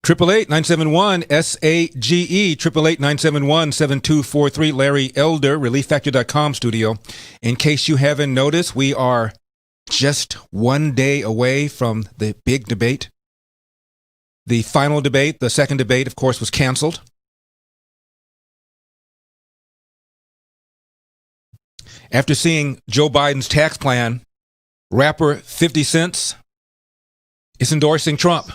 888-971-SAGE, 888-971-7243, Larry Elder, ReliefFactor.com studio. In case you haven't noticed, we are just one day away from the big debate. The final debate, the second debate, of course, was canceled. After seeing Joe Biden's tax plan, rapper 50 Cent is endorsing Trump.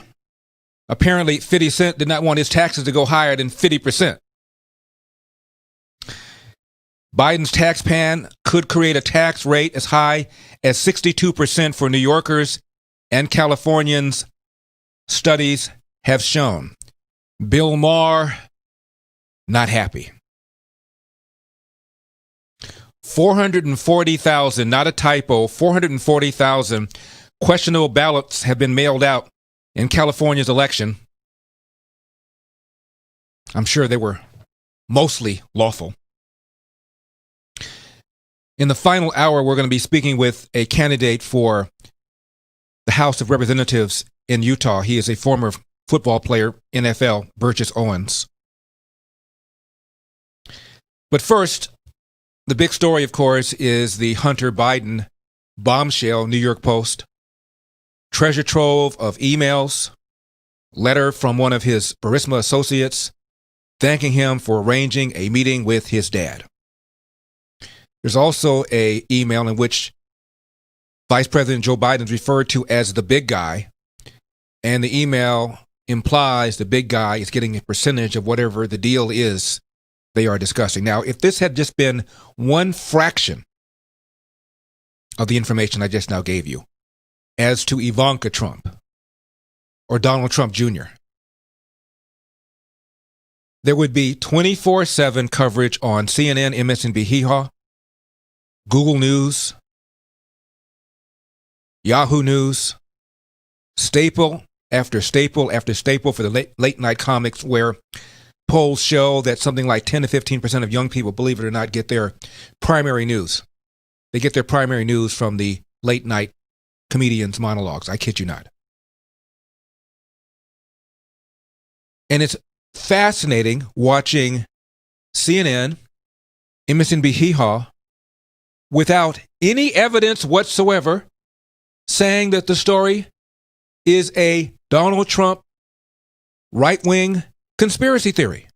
Apparently, 50 Cent did not want his taxes to go higher than 50%. Biden's tax plan could create a tax rate as high as 62% for New Yorkers and Californians, studies have shown. Bill Maher, not happy. 440,000, not a typo, 440,000 questionable ballots have been mailed out in California's election. I'm sure they were mostly lawful. In the final hour, we're going to be speaking with a candidate for the House of Representatives in Utah. He is a former football player, NFL, Burgess Owens. But first, the big story, of course, is the Hunter Biden bombshell, New York Post. Treasure trove of emails, letter from one of his Burisma associates thanking him for arranging a meeting with his dad. There's also an email in which Vice President Joe Biden is referred to as the big guy, and the email implies the big guy is getting a percentage of whatever the deal is they are discussing. Now, if this had just been one fraction of the information I just now gave you as to Ivanka Trump or Donald Trump Jr., there would be 24/7 coverage on CNN, MSNBC, Google News, Yahoo News, staple after staple after staple for the late night comics, where polls show that something like 10 to 15% of young people, believe it or not, get their primary news. They get their primary news from the late night comedians' monologues. I kid you not. And it's fascinating watching CNN, MSNBC, without any evidence whatsoever saying that the story is a Donald Trump right-wing conspiracy theory.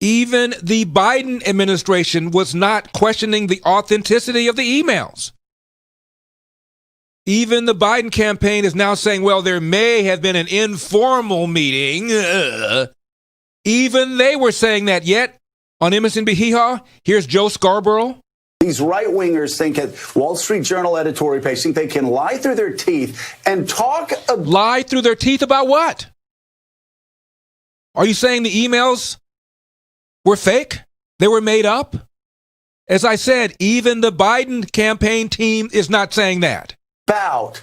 Even the Biden administration was not questioning the authenticity of the emails. Even the Biden campaign is now saying, well, there may have been an informal meeting. Even they were saying that. Yet, on MSNBC, here's Joe Scarborough. These right-wingers think at Wall Street Journal editorial page think they can lie through their teeth and talk... Lie through their teeth about what? Are you saying the emails were fake? They were made up? As I said, even the Biden campaign team is not saying that. About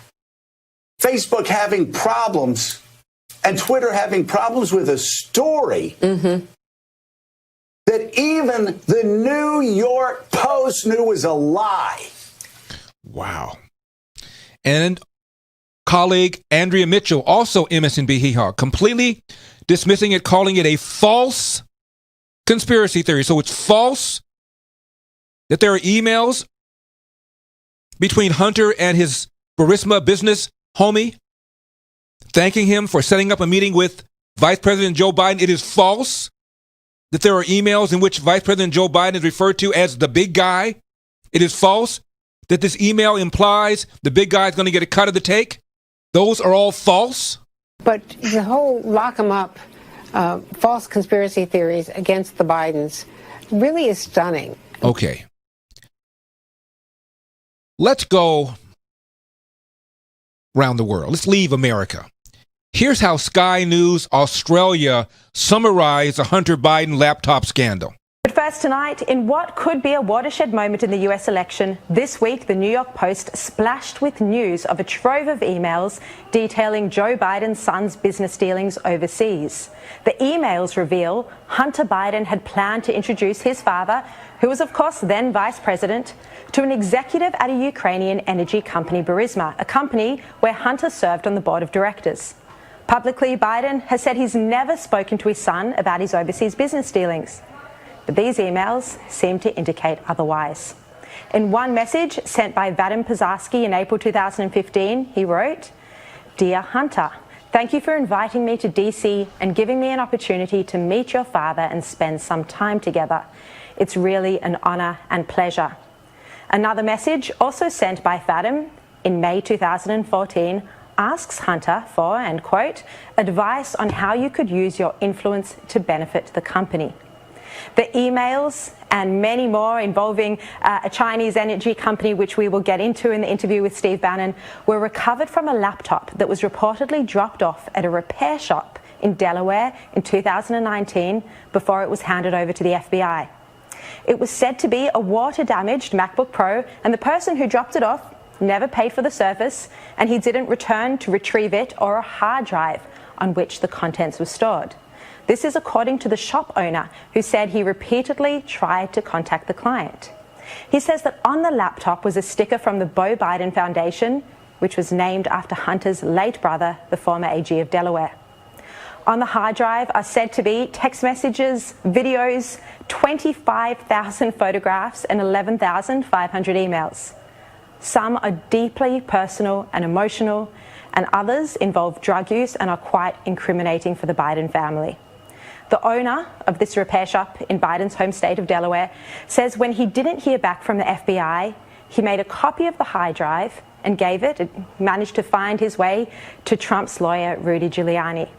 Facebook having problems and Twitter having problems with a story that even the New York Post knew was a lie. Wow. And colleague Andrea Mitchell, also MSNBC, completely dismissing it, calling it a false conspiracy theory. So it's false that there are emails between Hunter and his Burisma business homie thanking him for setting up a meeting with Vice President Joe Biden. It is false that there are emails in which Vice President Joe Biden is referred to as the big guy. It is false that this email implies the big guy is going to get a cut of the take. Those are all false. But the whole lock 'em up, false conspiracy theories against the Bidens really is stunning. Okay. Let's go around the world. Let's leave America. Here's how Sky News Australia summarized the Hunter Biden laptop scandal. But first tonight, in what could be a watershed moment in the US election, this week the New York Post splashed with news of a trove of emails detailing Joe Biden's son's business dealings overseas. The emails reveal Hunter Biden had planned to introduce his father, who was of course then vice president, to an executive at a Ukrainian energy company, Burisma, a company where Hunter served on the board of directors. Publicly, Biden has said he's never spoken to his son about his overseas business dealings. But these emails seem to indicate otherwise. In one message sent by Vadim Pizarski in April 2015, he wrote, "Dear Hunter, thank you for inviting me to DC and giving me an opportunity to meet your father and spend some time together. It's really an honor and pleasure." Another message, also sent by Vadim in May 2014, asks Hunter for, and quote, "advice on how you could use your influence to benefit the company." The emails and many more involving a Chinese energy company, which we will get into in the interview with Steve Bannon, were recovered from a laptop that was reportedly dropped off at a repair shop in Delaware in 2019 before it was handed over to the FBI. It was said to be a water-damaged MacBook Pro, and the person who dropped it off never paid for the service, and he didn't return to retrieve it or a hard drive on which the contents were stored. This is according to the shop owner, who said he repeatedly tried to contact the client. He says that on the laptop was a sticker from the Beau Biden Foundation, which was named after Hunter's late brother, the former AG of Delaware. On the hard drive are said to be text messages, videos, 25,000 photographs, and 11,500 emails. Some are deeply personal and emotional, and others involve drug use and are quite incriminating for the Biden family. The owner of this repair shop in Biden's home state of Delaware says when he didn't hear back from the FBI, he made a copy of the hard drive and managed to find his way to Trump's lawyer, Rudy Giuliani.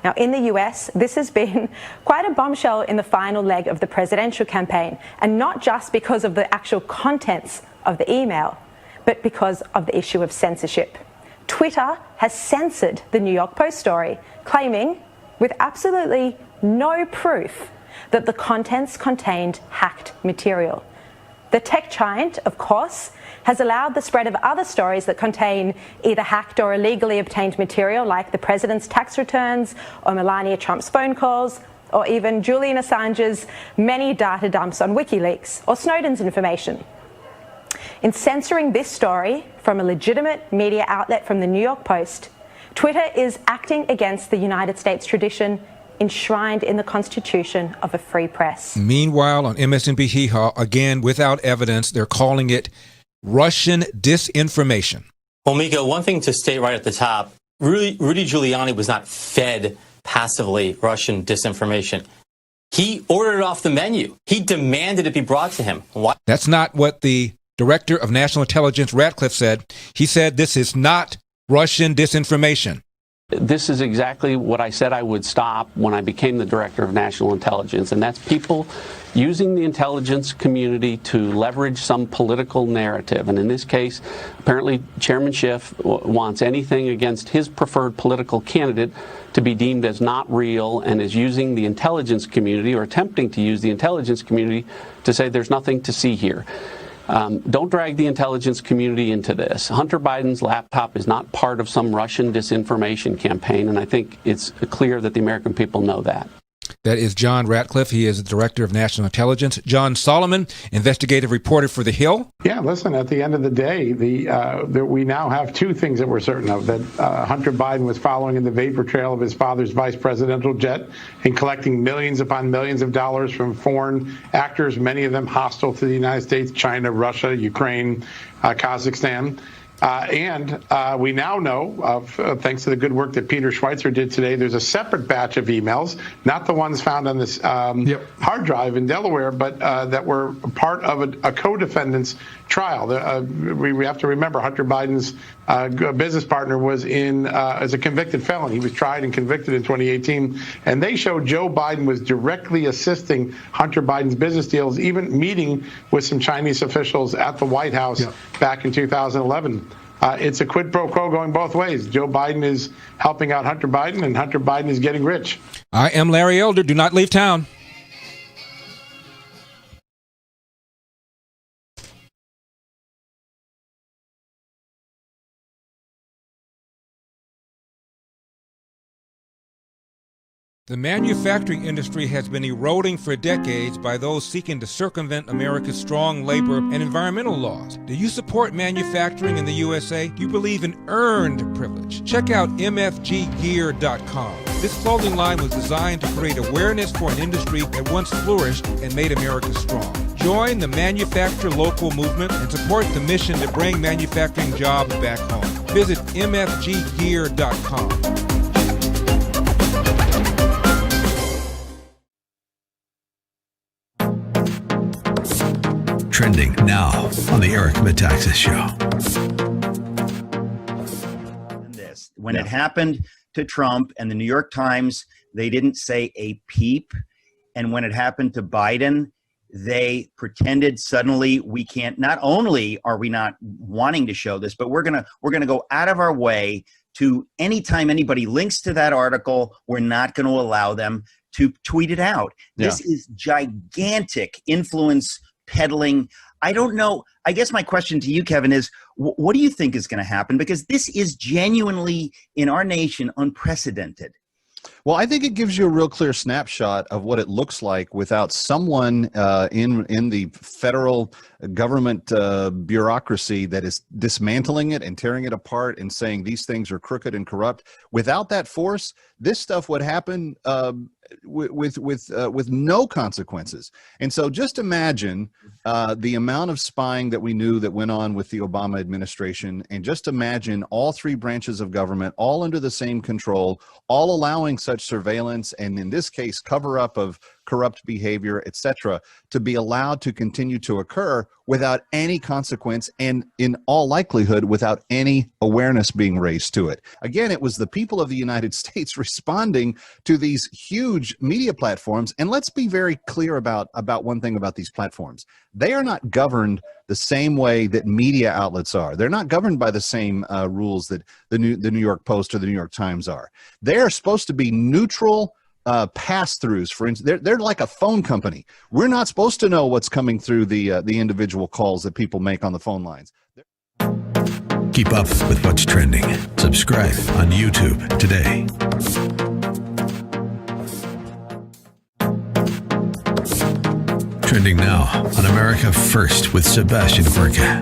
Now, in the US, this has been quite a bombshell in the final leg of the presidential campaign, and not just because of the actual contents of the email, but because of the issue of censorship. Twitter has censored the New York Post story, claiming, with absolutely no proof, that the contents contained hacked material. The tech giant, of course, has allowed the spread of other stories that contain either hacked or illegally obtained material, like the president's tax returns or Melania Trump's phone calls, or even Julian Assange's many data dumps on WikiLeaks or Snowden's information. In censoring this story from a legitimate media outlet from the New York Post, Twitter is acting against the United States tradition enshrined in the Constitution of a free press. Meanwhile, on MSNBC, again, without evidence, they're calling it Russian disinformation. Well, Mika, one thing to state right at the top, Rudy Giuliani was not fed passively Russian disinformation. He ordered it off the menu. He demanded it be brought to him. Why? That's not what the Director of National Intelligence, Ratcliffe, said. He said this is not Russian disinformation. This is exactly what I said I would stop when I became the Director of National Intelligence, and that's people using the intelligence community to leverage some political narrative. And in this case, apparently Chairman Schiff wants anything against his preferred political candidate to be deemed as not real, and is using the intelligence community, or attempting to use the intelligence community, to say there's nothing to see here. Don't drag the intelligence community into this. Hunter Biden's laptop is not part of some Russian disinformation campaign, and I think it's clear that the American people know that. That is John Ratcliffe. He is the Director of National Intelligence. John Solomon, investigative reporter for The Hill. Yeah, listen, at the end of the day, we now have two things that we're certain of, that Hunter Biden was following in the vapor trail of his father's vice presidential jet and collecting millions upon millions of dollars from foreign actors, many of them hostile to the United States, China, Russia, Ukraine, Kazakhstan. And we now know, thanks to the good work that Peter Schweitzer did today, there's a separate batch of emails, not the ones found on this hard drive in Delaware, but that were part of a co-defendant's trial. We have to remember Hunter Biden's business partner was as a convicted felon. He was tried and convicted in 2018, and they showed Joe Biden was directly assisting Hunter Biden's business deals, even meeting with some Chinese officials at the White House back in 2011. It's a quid pro quo going both ways. Joe Biden is helping out Hunter Biden, and Hunter Biden is getting rich. I am Larry Elder. Do not leave town. The manufacturing industry has been eroding for decades by those seeking to circumvent America's strong labor and environmental laws. Do you support manufacturing in the USA? Do you believe in earned privilege? Check out mfggear.com. This clothing line was designed to create awareness for an industry that once flourished and made America strong. Join the Manufacture Local movement and support the mission to bring manufacturing jobs back home. Visit mfggear.com. Trending now on the Eric Metaxas Show. When it happened to Trump and the New York Times, they didn't say a peep. And when it happened to Biden, they pretended suddenly we can't. Not only are we not wanting to show this, but we're gonna go out of our way to, anytime anybody links to that article, we're not going to allow them to tweet it out. This is gigantic influence peddling. I don't know. I guess my question to you, Kevin, is what do you think is going to happen? Because this is genuinely, in our nation, unprecedented. Well, I think it gives you a real clear snapshot of what it looks like without someone in the federal government bureaucracy that is dismantling it and tearing it apart and saying these things are crooked and corrupt. Without that force, this stuff would happen with no consequences. And so just imagine the amount of spying that we knew that went on with the Obama administration, and just imagine all three branches of government all under the same control, all allowing such surveillance, and in this case cover up of corrupt behavior, etc., to be allowed to continue to occur without any consequence, and in all likelihood without any awareness being raised to it. Again, it was the people of the United States responding to these huge media platforms. And let's be very clear about one thing about these platforms. They are not governed the same way that media outlets are. They're not governed by the same rules that the New York Post or the New York Times are. They're supposed to be neutral pass-throughs. For instance, they're like a phone company. We're not supposed to know what's coming through the individual calls that people make on the phone lines. Keep up with what's trending. Subscribe on YouTube today. Trending now on America First with Sebastian Gorka.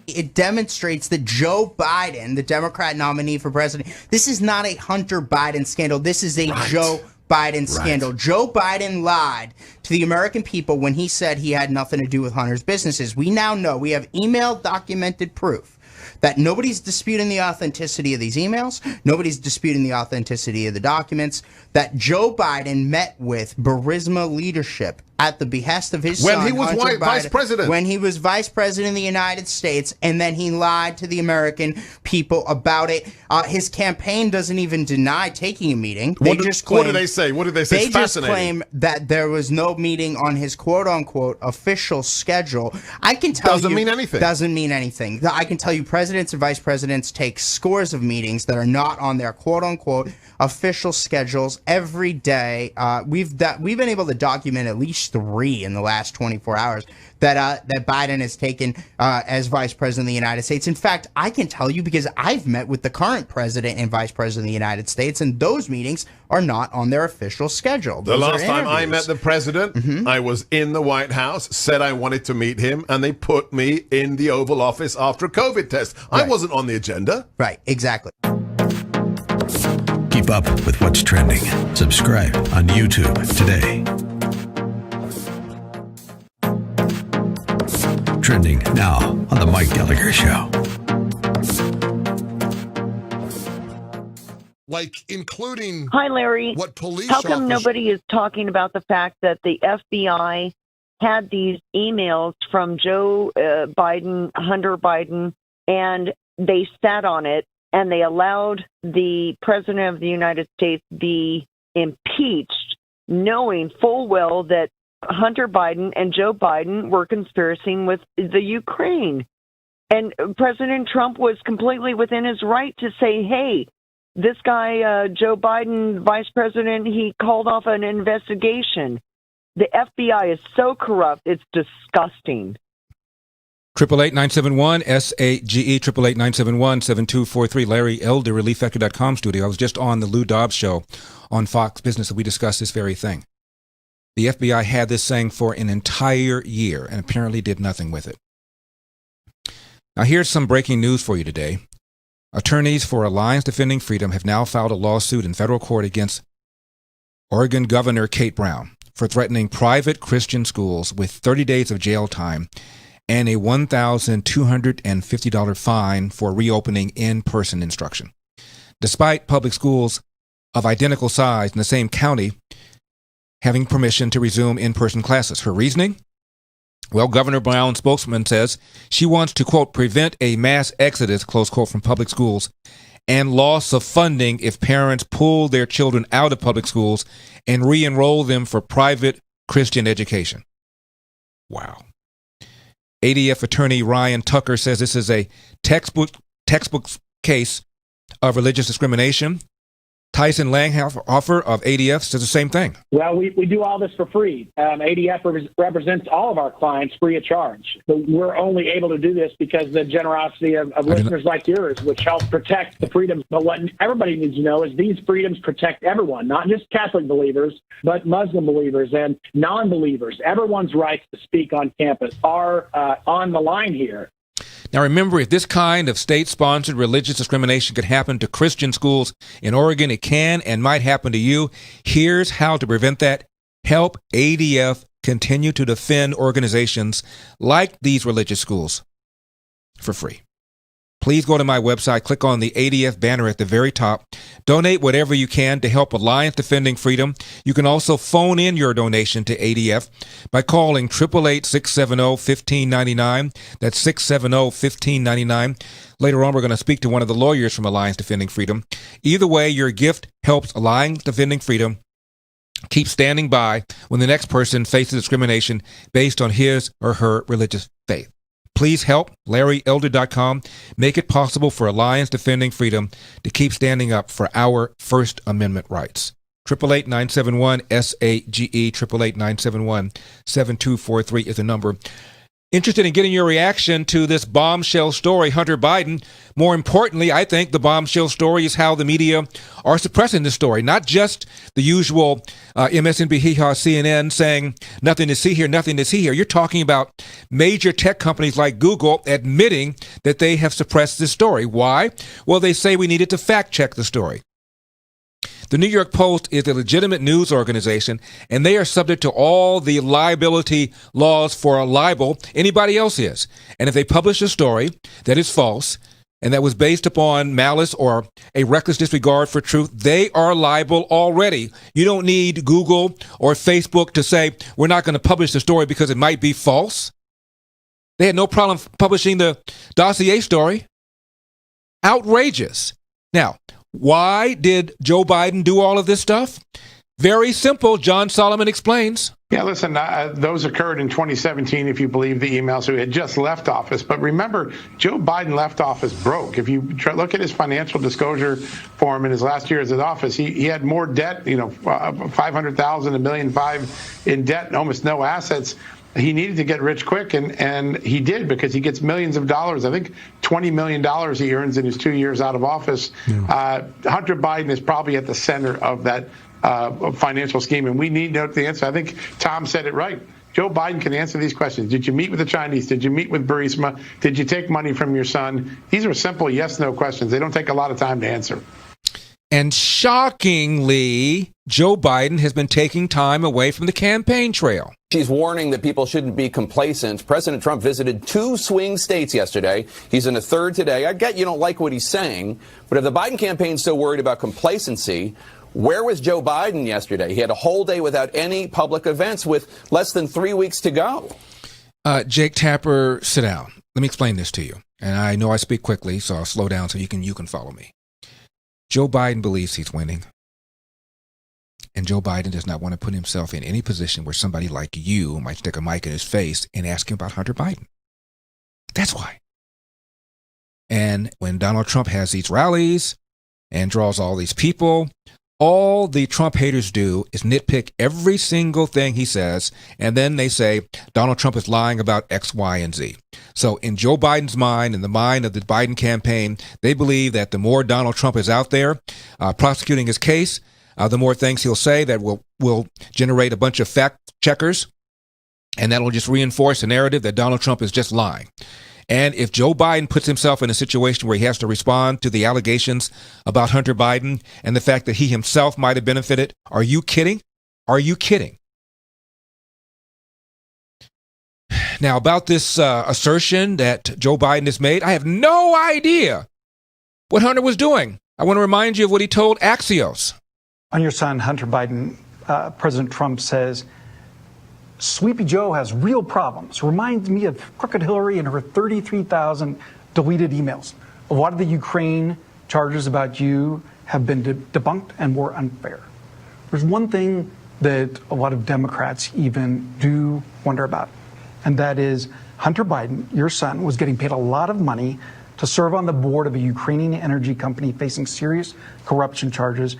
It demonstrates that Joe Biden, the Democrat nominee for president, this is not a Hunter Biden scandal. This is a Joe Biden scandal. Joe Biden lied to the American people when he said he had nothing to do with Hunter's businesses. We now know, we have email documented proof that nobody's disputing the authenticity of these emails, nobody's disputing the authenticity of the documents, that Joe Biden met with Burisma leadership at the behest of his son, when he was vice president. When he was vice president of the United States, and then he lied to the American people about it. His campaign doesn't even deny taking a meeting. They just claim, what do they say? What did they say? They it's just fascinating. claim that there was no meeting on his quote-unquote official schedule. I can tell Doesn't mean anything. Doesn't mean anything. I can tell you presidents and vice presidents take scores of meetings that are not on their quote-unquote official schedules every day. We've been able to document at least 3 in the last 24 hours that Biden has taken as vice president of the United States. In fact, I can tell you because I've met with the current president and vice president of the United States, and those meetings are not on their official schedule. The last time I met the president, I was in the White House, said I wanted to meet him, and they put me in the Oval Office after a COVID test. I wasn't on the agenda. Right, exactly. Keep up with what's trending. Subscribe on YouTube today. Trending now on the Mike Gallagher Show. Like, including... Hi, Larry. What police How come officers... nobody is talking about the fact that the FBI had these emails from Joe Biden, Hunter Biden, and they sat on it, and they allowed the president of the United States be impeached, knowing full well that Hunter Biden and Joe Biden were conspiring with the Ukraine. And President Trump was completely within his right to say, hey, this guy, Joe Biden, vice president, he called off an investigation. The FBI is so corrupt, it's disgusting. 888-971-SAGE, 888-971-7243. Larry Elder, ReliefFactor.com studio. I was just on the Lou Dobbs show on Fox Business, and we discussed this very thing. The FBI had this thing for an entire year and apparently did nothing with it. Now, here's some breaking news for you today. Attorneys for Alliance Defending Freedom have now filed a lawsuit in federal court against Oregon Governor Kate Brown for threatening private Christian schools with 30 days of jail time and a $1,250 fine for reopening in-person instruction. Despite public schools of identical size in the same county having permission to resume in-person classes. Her reasoning? Well, Governor Brown's spokesman says she wants to, quote, prevent a mass exodus, close quote, from public schools and loss of funding if parents pull their children out of public schools and re-enroll them for private Christian education. Wow. ADF attorney Ryan Tucker says this is a textbook case of religious discrimination. Tyson Langhofer of ADF says the same thing. Well, we do all this for free. ADF represents all of our clients free of charge. But we're only able to do this because of the generosity of listeners like yours, which help protect the freedoms. But what everybody needs to know is these freedoms protect everyone, not just Catholic believers, but Muslim believers and non-believers. Everyone's rights to speak on campus are on the line here. Now remember, if this kind of state-sponsored religious discrimination could happen to Christian schools in Oregon, it can and might happen to you. Here's how to prevent that. Help ADF continue to defend organizations like these religious schools for free. Please go to my website, click on the ADF banner at the very top. Donate whatever you can to help Alliance Defending Freedom. You can also phone in your donation to ADF by calling 888-670-1599. That's 670-1599. Later on, we're going to speak to one of the lawyers from Alliance Defending Freedom. Either way, your gift helps Alliance Defending Freedom keep standing by when the next person faces discrimination based on his or her religious faith. Please help LarryElder.com make it possible for Alliance Defending Freedom to keep standing up for our First Amendment rights. 888-971-SAGE, 888-971-7243 is the number. Interested in getting your reaction to this bombshell story, Hunter Biden. More importantly, I think the bombshell story is how the media are suppressing this story. Not just the usual MSNBC, CNN saying nothing to see here, nothing to see here. You're talking about major tech companies like Google admitting that they have suppressed this story. Why? Well, they say we needed to fact check the story. The New York Post is a legitimate news organization, and they are subject to all the liability laws for a libel anybody else is. And if they publish a story that is false and that was based upon malice or a reckless disregard for truth, they are liable already. You don't need Google or Facebook to say, we're not going to publish the story because it might be false. They had no problem publishing the dossier story. Outrageous. Now, why did Joe Biden do all of this stuff? Very simple. John Solomon explains. Yeah, listen, those occurred in 2017, if you believe the emails. So he had just left office. But remember, Joe Biden left office broke. If you look at his financial disclosure form in his last years in office, he had more debt, $500,000, $1.5 million in debt and almost no assets. He needed to get rich quick, and he did, because he gets millions of dollars. I think $20 million he earns in his 2 years out of office. Yeah. Hunter Biden is probably at the center of that financial scheme, and we need to know the answer. I think Tom said it right. Joe Biden can answer these questions. Did you meet with the Chinese? Did you meet with Burisma? Did you take money from your son? These are simple yes-no questions. They don't take a lot of time to answer. And shockingly, Joe Biden has been taking time away from the campaign trail. She's warning that people shouldn't be complacent. President Trump visited 2 swing states yesterday. He's in a third today. I get you don't like what he's saying, but if the Biden campaign's so worried about complacency, where was Joe Biden yesterday? He had a whole day without any public events with less than 3 weeks to go. Jake Tapper, sit down. Let me explain this to you. And I know I speak quickly, so I'll slow down so you can follow me. Joe Biden believes he's winning. And Joe Biden does not want to put himself in any position where somebody like you might stick a mic in his face and ask him about Hunter Biden. That's why. And when Donald Trump has these rallies and draws all these people, All the Trump haters do is nitpick every single thing he says, and then they say Donald Trump is lying about X, Y, and Z. So in Joe Biden's mind, in the mind of the Biden campaign, they believe that the more Donald Trump is out there prosecuting his case, the more things he'll say that will generate a bunch of fact checkers, and that'll just reinforce the narrative that Donald Trump is just lying. And if Joe Biden puts himself in a situation where he has to respond to the allegations about Hunter Biden and the fact that he himself might have benefited, are you kidding? Are you kidding? Now, about this assertion that Joe Biden has made, I have no idea what Hunter was doing. I want to remind you of what he told Axios. On your son, Hunter Biden, President Trump says, Sleepy Joe has real problems. Reminds me of Crooked Hillary and her 33,000 deleted emails. A lot of the Ukraine charges about you have been debunked and were unfair. There's one thing that a lot of Democrats even do wonder about, and that is Hunter Biden, your son, was getting paid a lot of money to serve on the board of a Ukrainian energy company facing serious corruption charges.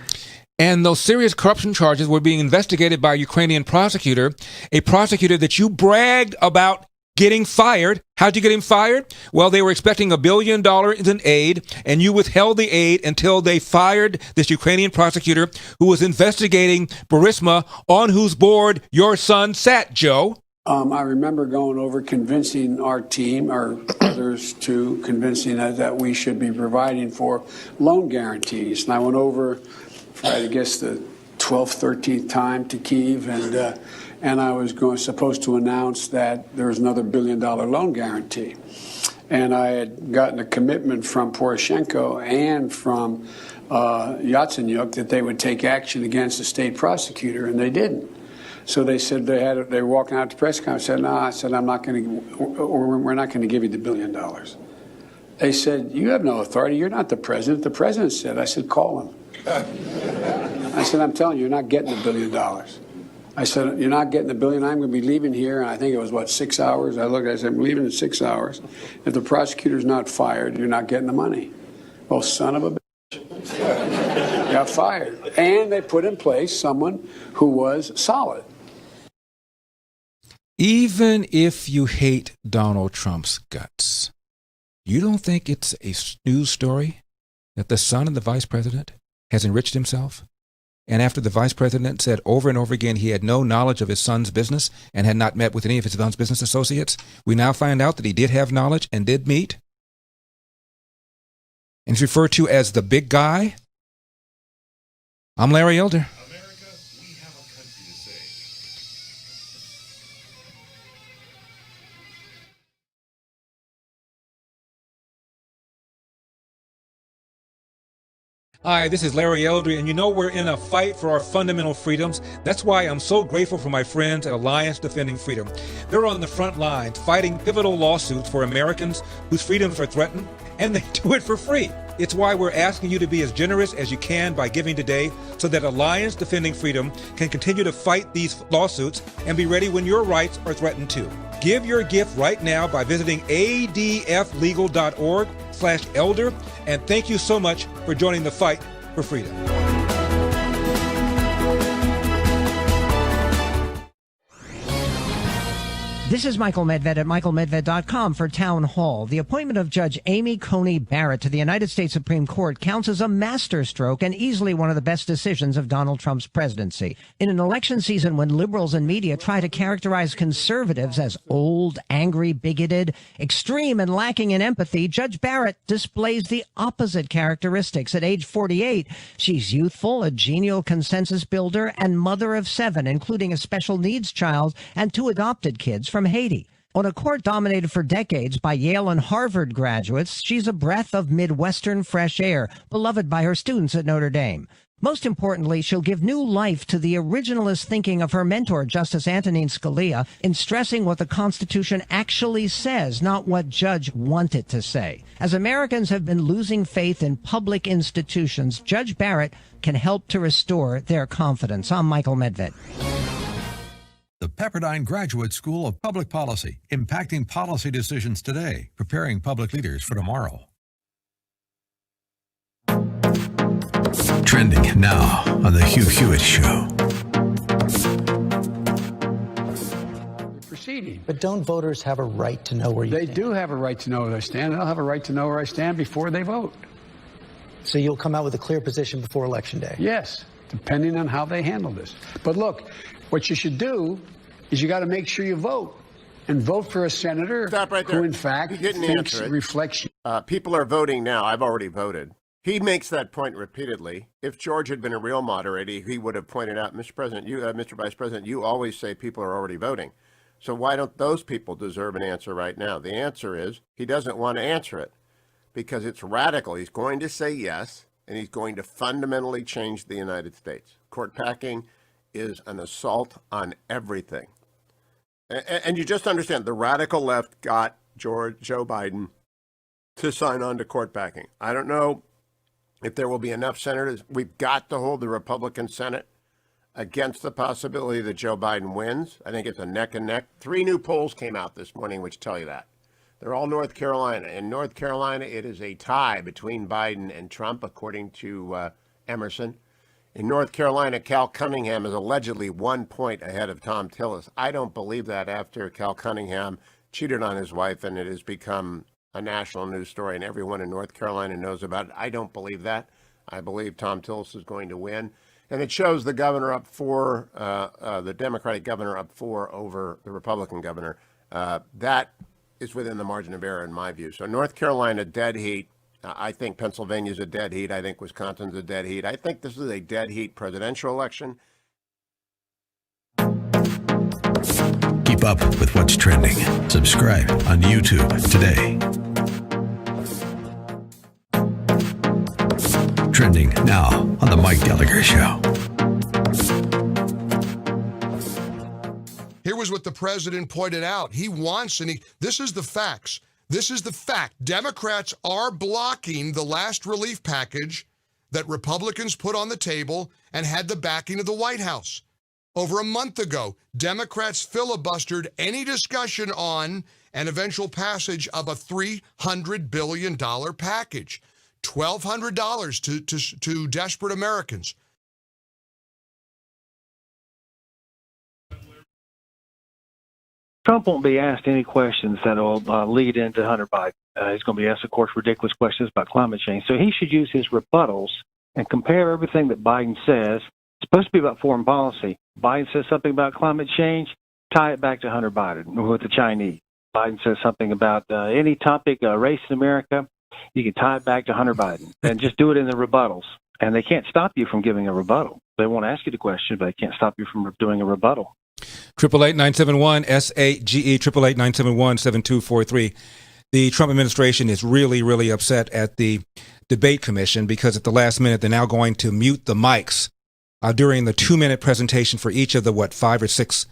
And those serious corruption charges were being investigated by a Ukrainian prosecutor, a prosecutor that you bragged about getting fired. How'd you get him fired? Well, they were expecting $1 billion in aid, and you withheld the aid until they fired this Ukrainian prosecutor who was investigating Burisma, on whose board your son sat, Joe. I remember going over convincing our team, or others, to convincing us that we should be providing for loan guarantees. And I went over, I guess, the 12th, 13th time to Kyiv, and I was supposed to announce that there was another $1 billion loan guarantee. And I had gotten a commitment from Poroshenko and from Yatsenyuk that they would take action against the state prosecutor, and they didn't. So they said they were walking out to press conference. I said, no, I said, I'm not going to, or we're not going to give you the $1 billion. They said, you have no authority. You're not the president. The president said. I said, call him. I said, I'm telling you, you're not getting the $1 billion. I said, you're not getting the $1 billion. I'm going to be leaving here. And I think it was, 6 hours? I looked, I said, I'm leaving in 6 hours. If the prosecutor's not fired, you're not getting the money. Well, son of a bitch. Got fired. And they put in place someone who was solid. Even if you hate Donald Trump's guts, you don't think it's a news story that the son of the vice president has enriched himself? And after the vice president said over and over again he had no knowledge of his son's business and had not met with any of his son's business associates, we now find out that he did have knowledge and did meet. And he's referred to as the big guy. I'm Larry Elder. Hi, this is Larry Elder, and you know we're in a fight for our fundamental freedoms. That's why I'm so grateful for my friends at Alliance Defending Freedom. They're on the front lines fighting pivotal lawsuits for Americans whose freedoms are threatened, and they do it for free. It's why we're asking you to be as generous as you can by giving today so that Alliance Defending Freedom can continue to fight these lawsuits and be ready when your rights are threatened too. Give your gift right now by visiting adflegal.org/elder, and thank you so much for joining the fight for freedom. This is Michael Medved at michaelmedved.com for Town Hall. The appointment of Judge Amy Coney Barrett to the United States Supreme Court counts as a masterstroke and easily one of the best decisions of Donald Trump's presidency. In an election season when liberals and media try to characterize conservatives as old, angry, bigoted, extreme, and lacking in empathy, Judge Barrett displays the opposite characteristics. At age 48, she's youthful, a genial consensus builder, and mother of 7, including a special needs child and 2 adopted kids from Haiti. On a court dominated for decades by Yale and Harvard graduates, she's a breath of Midwestern fresh air, beloved by her students at Notre Dame. Most importantly, she'll give new life to the originalist thinking of her mentor, Justice Antonin Scalia, in stressing what the Constitution actually says, not what Judge wanted to say. As Americans have been losing faith in public institutions, Judge Barrett can help to restore their confidence. I'm Michael Medved. The Pepperdine Graduate School of Public Policy, impacting policy decisions today, preparing public leaders for tomorrow. Trending now on The Hugh Hewitt Show. Proceeding. But don't voters have a right to know where you stand? They do have a right to know where they stand. They'll have a right to know where I stand before they vote. So you'll come out with a clear position before Election Day? Yes, depending on how they handle this. But look, what you should do is you got to make sure you vote. And vote for a senator who, in fact, reflects. People are voting now. I've already voted. He makes that point repeatedly. If George had been a real moderator, he would have pointed out, Mr. President, Mr. Vice President, you always say people are already voting. So why don't those people deserve an answer right now? The answer is he doesn't want to answer it because it's radical. He's going to say yes, and he's going to fundamentally change the United States. Court packing is an assault on everything. And you just understand, the radical left got Joe Biden to sign on to court packing. I don't know if there will be enough senators. We've got to hold the Republican Senate against the possibility that Joe Biden wins. I think it's a neck and neck. 3 new polls came out this morning which tell you that. They're all North Carolina. In North Carolina, it is a tie between Biden and Trump, according to Emerson. In North Carolina, Cal Cunningham is allegedly 1 point ahead of Tom Tillis. I don't believe that after Cal Cunningham cheated on his wife and it has become a national news story and everyone in North Carolina knows about it. I don't believe that. I believe Tom Tillis is going to win. And it shows the governor up 4, the Democratic governor up 4 over the Republican governor. That is within the margin of error in my view. So North Carolina, dead heat. I think Pennsylvania's a dead heat. I think Wisconsin's a dead heat. I think this is a dead heat presidential election. Keep up with what's trending. Subscribe on YouTube today. Trending now on The Mike Gallagher Show. Here was what the president pointed out. He wants, this is the facts. This is the fact. Democrats are blocking the last relief package that Republicans put on the table and had the backing of the White House. Over a month ago, Democrats filibustered any discussion on an eventual passage of a $300 billion package, $1,200 to desperate Americans. Trump won't be asked any questions that will lead into Hunter Biden. He's going to be asked, of course, ridiculous questions about climate change. So he should use his rebuttals and compare everything that Biden says. It's supposed to be about foreign policy. Biden says something about climate change, tie it back to Hunter Biden with the Chinese. Biden says something about any topic, race in America, you can tie it back to Hunter Biden and just do it in the rebuttals. And they can't stop you from giving a rebuttal. They won't ask you the question, but they can't stop you from doing a rebuttal. 888-971-SAGE, 888-971-7243. The Trump administration is really, really upset at the debate commission because at the last minute, they're now going to mute the mics during the 2-minute presentation for each of the, 5 or 6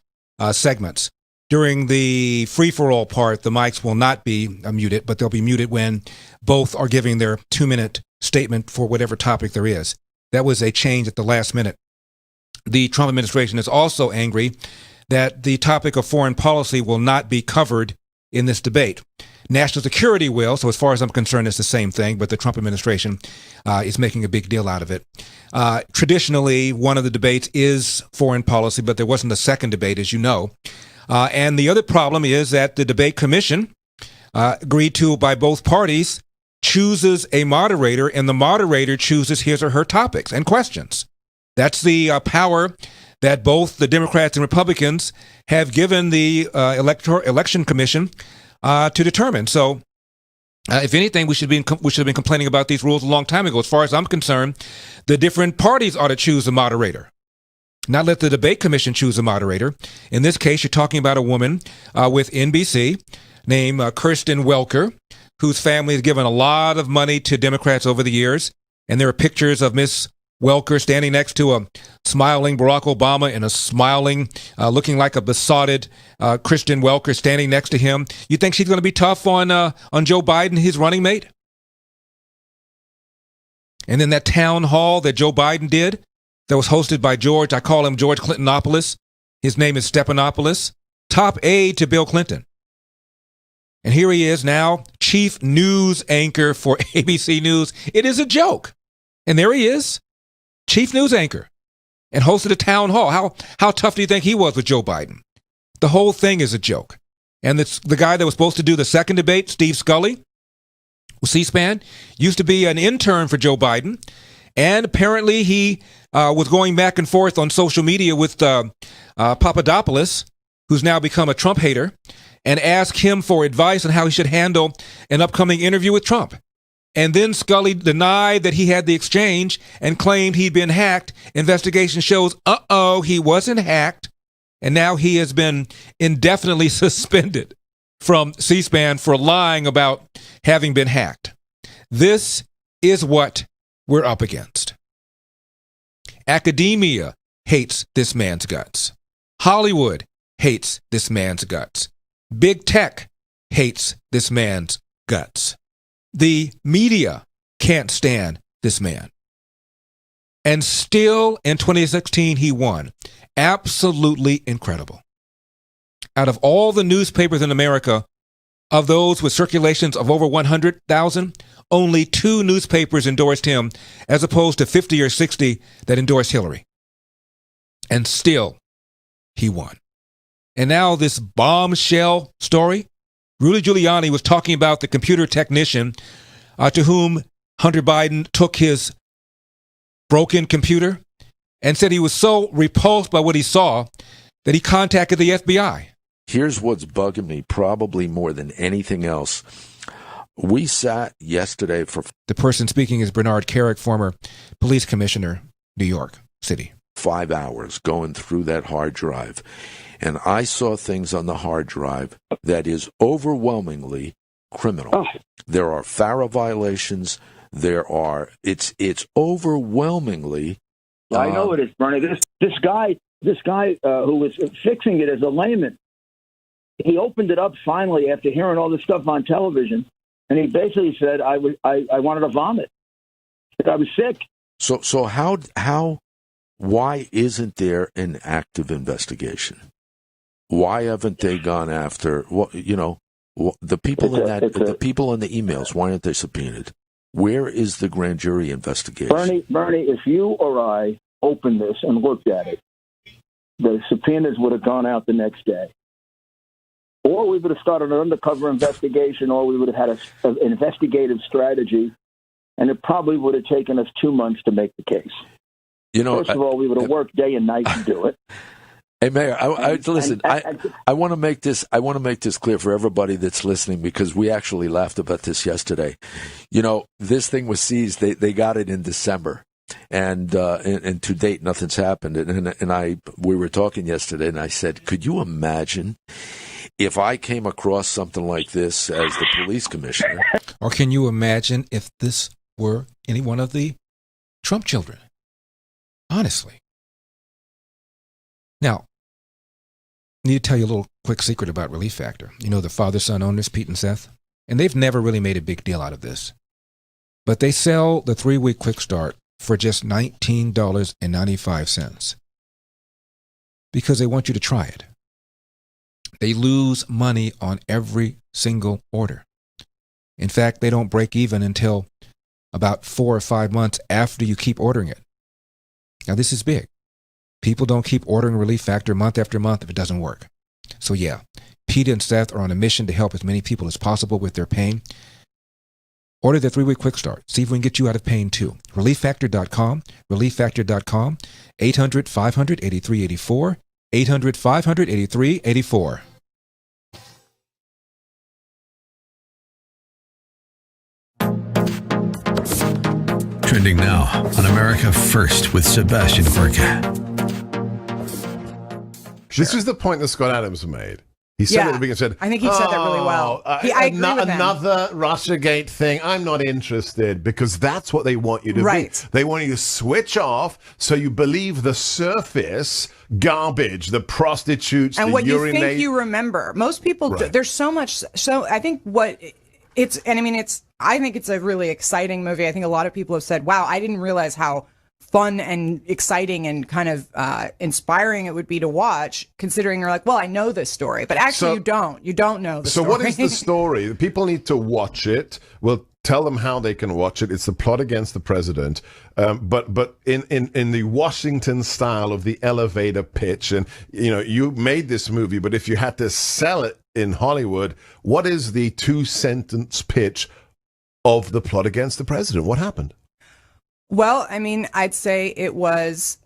segments. During the free-for-all part, the mics will not be muted, but they'll be muted when both are giving their 2-minute statement for whatever topic there is. That was a change at the last minute. The Trump administration is also angry that the topic of foreign policy will not be covered in this debate. National security will, so as far as I'm concerned, it's the same thing, but the Trump administration is making a big deal out of it. Traditionally, one of the debates is foreign policy, but there wasn't a second debate, as you know. And the other problem is that the debate commission, agreed to by both parties, chooses a moderator, and the moderator chooses his or her topics and questions. That's the power that both the Democrats and Republicans have given the election commission to determine. So, if anything, we should have been complaining about these rules a long time ago. As far as I'm concerned, the different parties ought to choose a moderator, not let the debate commission choose a moderator. In this case, you're talking about a woman with NBC named Kirsten Welker, whose family has given a lot of money to Democrats over the years, and there are pictures of Miss Welker standing next to a smiling Barack Obama and a smiling, looking like a besotted Kristen Welker standing next to him. You think she's going to be tough on Joe Biden, his running mate? And then that town hall that Joe Biden did that was hosted by George, I call him George Clintonopoulos. His name is Stephanopoulos, top aide to Bill Clinton. And here he is now, chief news anchor for ABC News. It is a joke. And there he is. chief news anchor, and hosted a town hall. How tough do you think he was with Joe Biden? The whole thing is a joke. And the guy that was supposed to do the second debate, Steve Scully, with C-SPAN, used to be an intern for Joe Biden. And apparently he was going back and forth on social media with Papadopoulos, who's now become a Trump hater, and asked him for advice on how he should handle an upcoming interview with Trump. And then Scully denied that he had the exchange and claimed he'd been hacked. Investigation shows, he wasn't hacked. And now he has been indefinitely suspended from C-SPAN for lying about having been hacked. This is what we're up against. Academia hates this man's guts. Hollywood hates this man's guts. Big tech hates this man's guts. The media can't stand this man. And still in 2016, he won. Absolutely incredible. Out of all the newspapers in America, of those with circulations of over 100,000, only 2 newspapers endorsed him, as opposed to 50 or 60 that endorsed Hillary. And still, he won. And now this bombshell story. Rudy Giuliani was talking about the computer technician to whom Hunter Biden took his broken computer and said he was so repulsed by what he saw that he contacted the FBI. Here's what's bugging me probably more than anything else. We sat yesterday for... The person speaking is Bernard Carrick, former police commissioner, New York City. 5 hours going through that hard drive. And I saw things on the hard drive that is overwhelmingly criminal. Oh. There are FARA violations. It's overwhelmingly... I know it is, Bernie. This guy who was fixing it as a layman, he opened it up finally after hearing all this stuff on television, and he basically said, I wanted to vomit. I was sick. So why isn't there an active investigation? Why haven't they gone after the people the people in the emails? Why aren't they subpoenaed? Where is the grand jury investigation? Bernie, if you or I opened this and looked at it, the subpoenas would have gone out the next day. Or we would have started an undercover investigation, or we would have had an investigative strategy, and it probably would have taken us 2 months to make the case. First of all, we would have worked day and night to do it. Hey, Mayor, I want to make this. I want to make this clear for everybody that's listening, because we actually laughed about this yesterday. This thing was seized. They got it in December, and to date, nothing's happened. And we were talking yesterday, and I said, could you imagine if I came across something like this as the police commissioner? Or can you imagine if this were any one of the Trump children? Honestly. Now, I need to tell you a little quick secret about Relief Factor. The father-son owners, Pete and Seth, and they've never really made a big deal out of this. But they sell the 3-week quick start for just $19.95 because they want you to try it. They lose money on every single order. In fact, they don't break even until about 4 or 5 months after you keep ordering it. Now, this is big. People don't keep ordering Relief Factor month after month if it doesn't work. So yeah, Pete and Seth are on a mission to help as many people as possible with their pain. Order the 3-week quick start. See if we can get you out of pain too. ReliefFactor.com, ReliefFactor.com, 800-500-8384, 800-500-8384. Trending now on America First with Sebastian Gorka. This is the point that Scott Adams made. He said at the beginning, I think he said that really well. I agree with him. Another Russiagate thing. I'm not interested, because that's what they want you to be. They want you to switch off so you believe the surface garbage, the prostitutes, and the what urinate. you think you remember. Most people, there's so much. So I think I think it's a really exciting movie. I think a lot of people have said, wow, I didn't realize how fun and exciting and kind of inspiring it would be to watch, considering you're like, well, I know this story, but actually you don't know the story. So what is the story? People need to watch it. We'll Tell them how they can watch it. It's The Plot Against the President, but in the Washington style of the elevator pitch. And, you made this movie, but if you had to sell it in Hollywood, what is the 2-sentence pitch of The Plot Against the President? What happened? Well, I mean, I'd say it was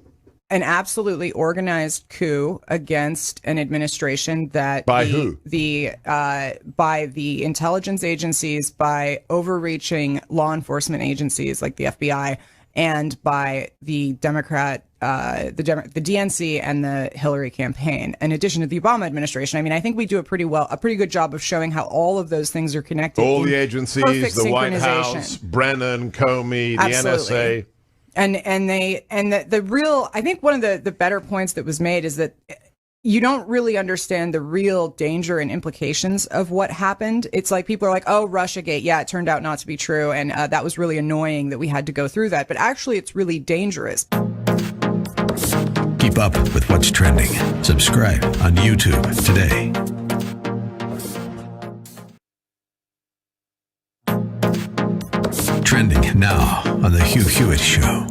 an absolutely organized coup against an administration that by who? By the intelligence agencies, by overreaching law enforcement agencies like the FBI, and by the Democrat, the DNC and the Hillary campaign. In addition to the Obama administration, I mean, I think we do a pretty good job of showing how all of those things are connected. All the agencies, the White House, Brennan, Comey, the NSA. And the real, I think one of the better points that was made is that you don't really understand the real danger and implications of what happened. It's like people are like, oh, Russiagate. Yeah, it turned out not to be true. And that was really annoying that we had to go through that. But actually, it's really dangerous. Keep up with what's trending. Subscribe on YouTube today. Trending now on The Hugh Hewitt Show.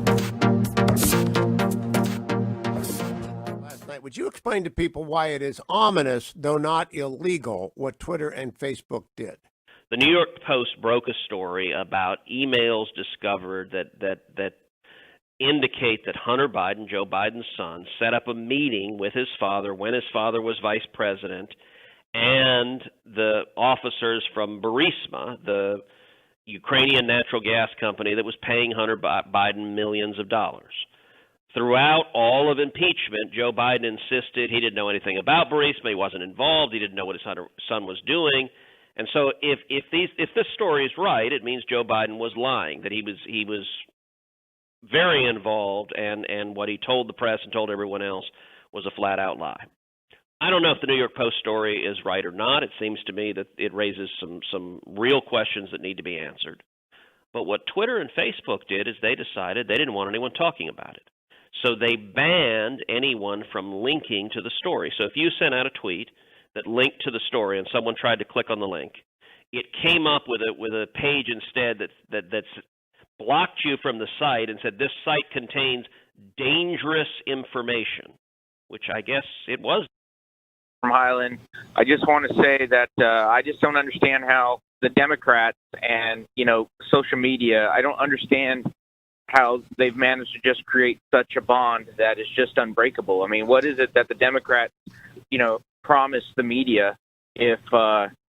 Last night, would you explain to people why it is ominous, though not illegal, what Twitter and Facebook did? The New York Post broke a story about emails discovered that indicate that Hunter Biden, Joe Biden's son, set up a meeting with his father when his father was vice president, and the officers from Burisma, the Ukrainian natural gas company that was paying Hunter Biden millions of dollars. Throughout all of impeachment, Joe Biden insisted he didn't know anything about Burisma. He wasn't involved. He didn't know what his son was doing. And so if this story is right, it means Joe Biden was lying, that he was very involved, and what he told the press and told everyone else was a flat-out lie. I don't know if the New York Post story is right or not. It seems to me that it raises some real questions that need to be answered. But what Twitter and Facebook did is they decided they didn't want anyone talking about it. So they banned anyone from linking to the story. So if you sent out a tweet that linked to the story and someone tried to click on the link, it came up with a page instead that's blocked you from the site and said this site contains dangerous information, which I guess it was. From Highland, I just want to say that I just don't understand how the Democrats and social media. I don't understand how they've managed to just create such a bond that is just unbreakable. I mean, what is it that the Democrats, promise the media if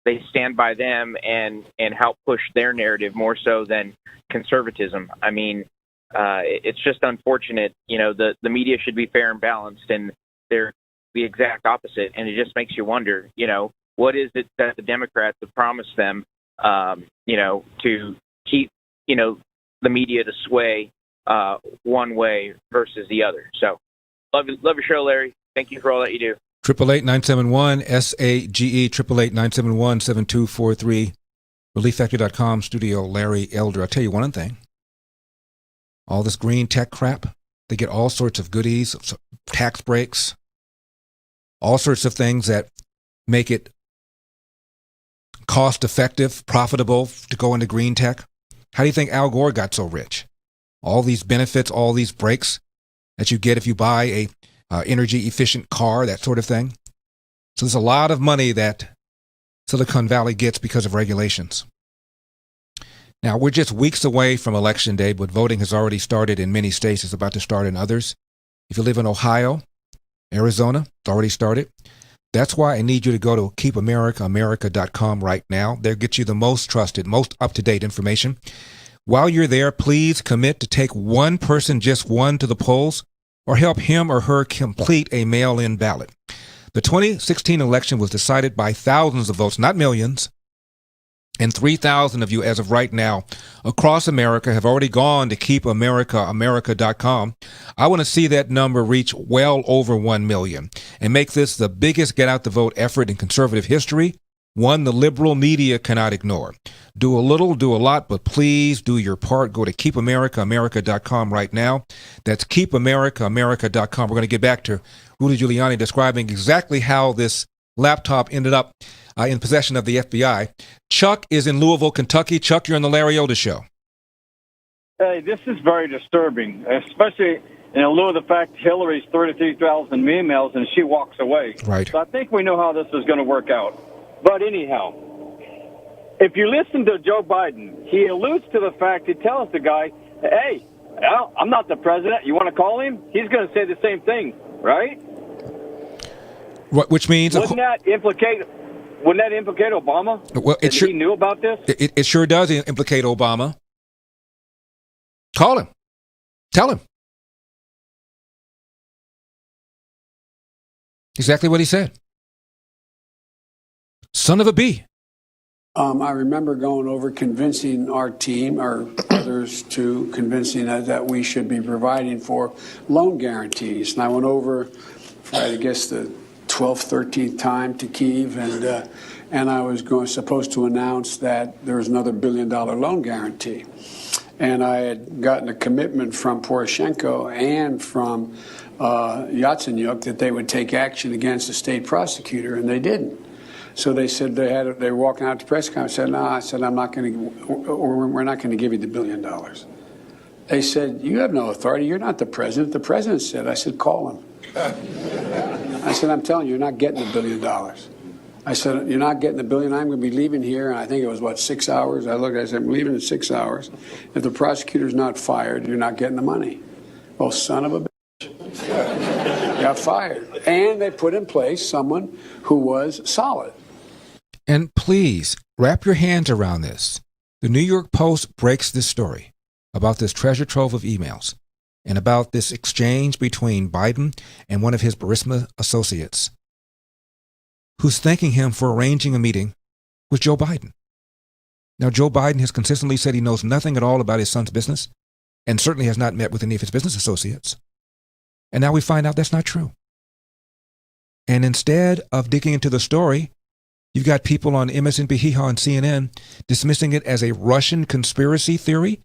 they stand by them and help push their narrative more so than conservatism? I mean, it's just unfortunate. The media should be fair and balanced, and they're the exact opposite, and it just makes you wonder, what is it that the Democrats have promised them, to keep, the media to sway one way versus the other. So, love your show, Larry. Thank you for all that you do. 888-971-SAGE, 888-971-7243, ReliefFactor.com, studio Larry Elder. I'll tell you one thing. All this green tech crap, they get all sorts of goodies, tax breaks, all sorts of things that make it cost-effective, profitable to go into green tech. How do you think Al Gore got so rich? All these benefits, all these breaks that you get if you buy a energy-efficient car, that sort of thing. So there's a lot of money that Silicon Valley gets because of regulations. Now, we're just weeks away from Election Day, but voting has already started in many states. It's about to start in others. If you live in Ohio, Arizona, it's already started. That's why I need you to go to keepamericaamerica.com right now. They'll get you the most trusted, most up-to-date information. While you're there, please commit to take one person, just one, to the polls, or help him or her complete a mail-in ballot. The 2016 election was decided by thousands of votes, not millions. And 3,000 of you, as of right now, across America have already gone to keepamericaamerica.com. I want to see that number reach well over 1 million and make this the biggest get-out-the-vote effort in conservative history, one the liberal media cannot ignore. Do a little, do a lot, but please do your part. Go to keepamericaamerica.com right now. That's keepamericaamerica.com. We're going to get back to Rudy Giuliani describing exactly how this laptop ended up in possession of the FBI. Chuck is in Louisville, Kentucky. Chuck, you're on the Larry Elder Show. Hey, this is very disturbing, especially in lieu of the fact Hillary's 33,000 emails and she walks away. Right. So I think we know how this is going to work out. But anyhow, if you listen to Joe Biden, he alludes to the fact, he tells the guy, hey, I'm not the president. You want to call him? He's going to say the same thing, right? Which means... Wouldn't that implicate Obama? Well, he knew about this? It sure does implicate Obama. Call him. Tell him. Exactly what he said. Son of a bee. I remember going over convincing our team, or others, to convincing us that we should be providing for loan guarantees. And I went over for, I guess, the 12th, 13th time to Kyiv, and I was supposed to announce that there was another $1 billion loan guarantee. And I had gotten a commitment from Poroshenko and from Yatsenyuk that they would take action against the state prosecutor, and they didn't. So they said they were walking out to press conference. I said, no, I said, I'm not going to, or we're not going to give you the $1 billion. They said, you have no authority. You're not the president. The president said. I said, call him. I said, I'm telling you, you're not getting the $1 billion. I said, you're not getting the $1 billion. I'm going to be leaving here. And I think it was, 6 hours? I looked, I said, I'm leaving in 6 hours. If the prosecutor's not fired, you're not getting the money. Well, son of a bitch. Got fired. And they put in place someone who was solid. And please, wrap your hands around this. The New York Post breaks this story about this treasure trove of emails and about this exchange between Biden and one of his Burisma associates, who's thanking him for arranging a meeting with Joe Biden. Now, Joe Biden has consistently said he knows nothing at all about his son's business and certainly has not met with any of his business associates. And now we find out that's not true. And instead of digging into the story, you've got people on MSNBC and CNN dismissing it as a Russian conspiracy theory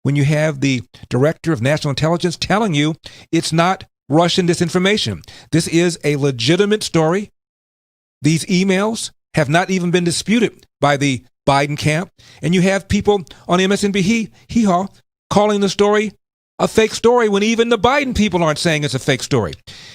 when you have the director of national intelligence telling you it's not Russian disinformation. This is a legitimate story. These emails have not even been disputed by the Biden camp. And you have people on MSNBC calling the story a fake story when even the Biden people aren't saying it's a fake story.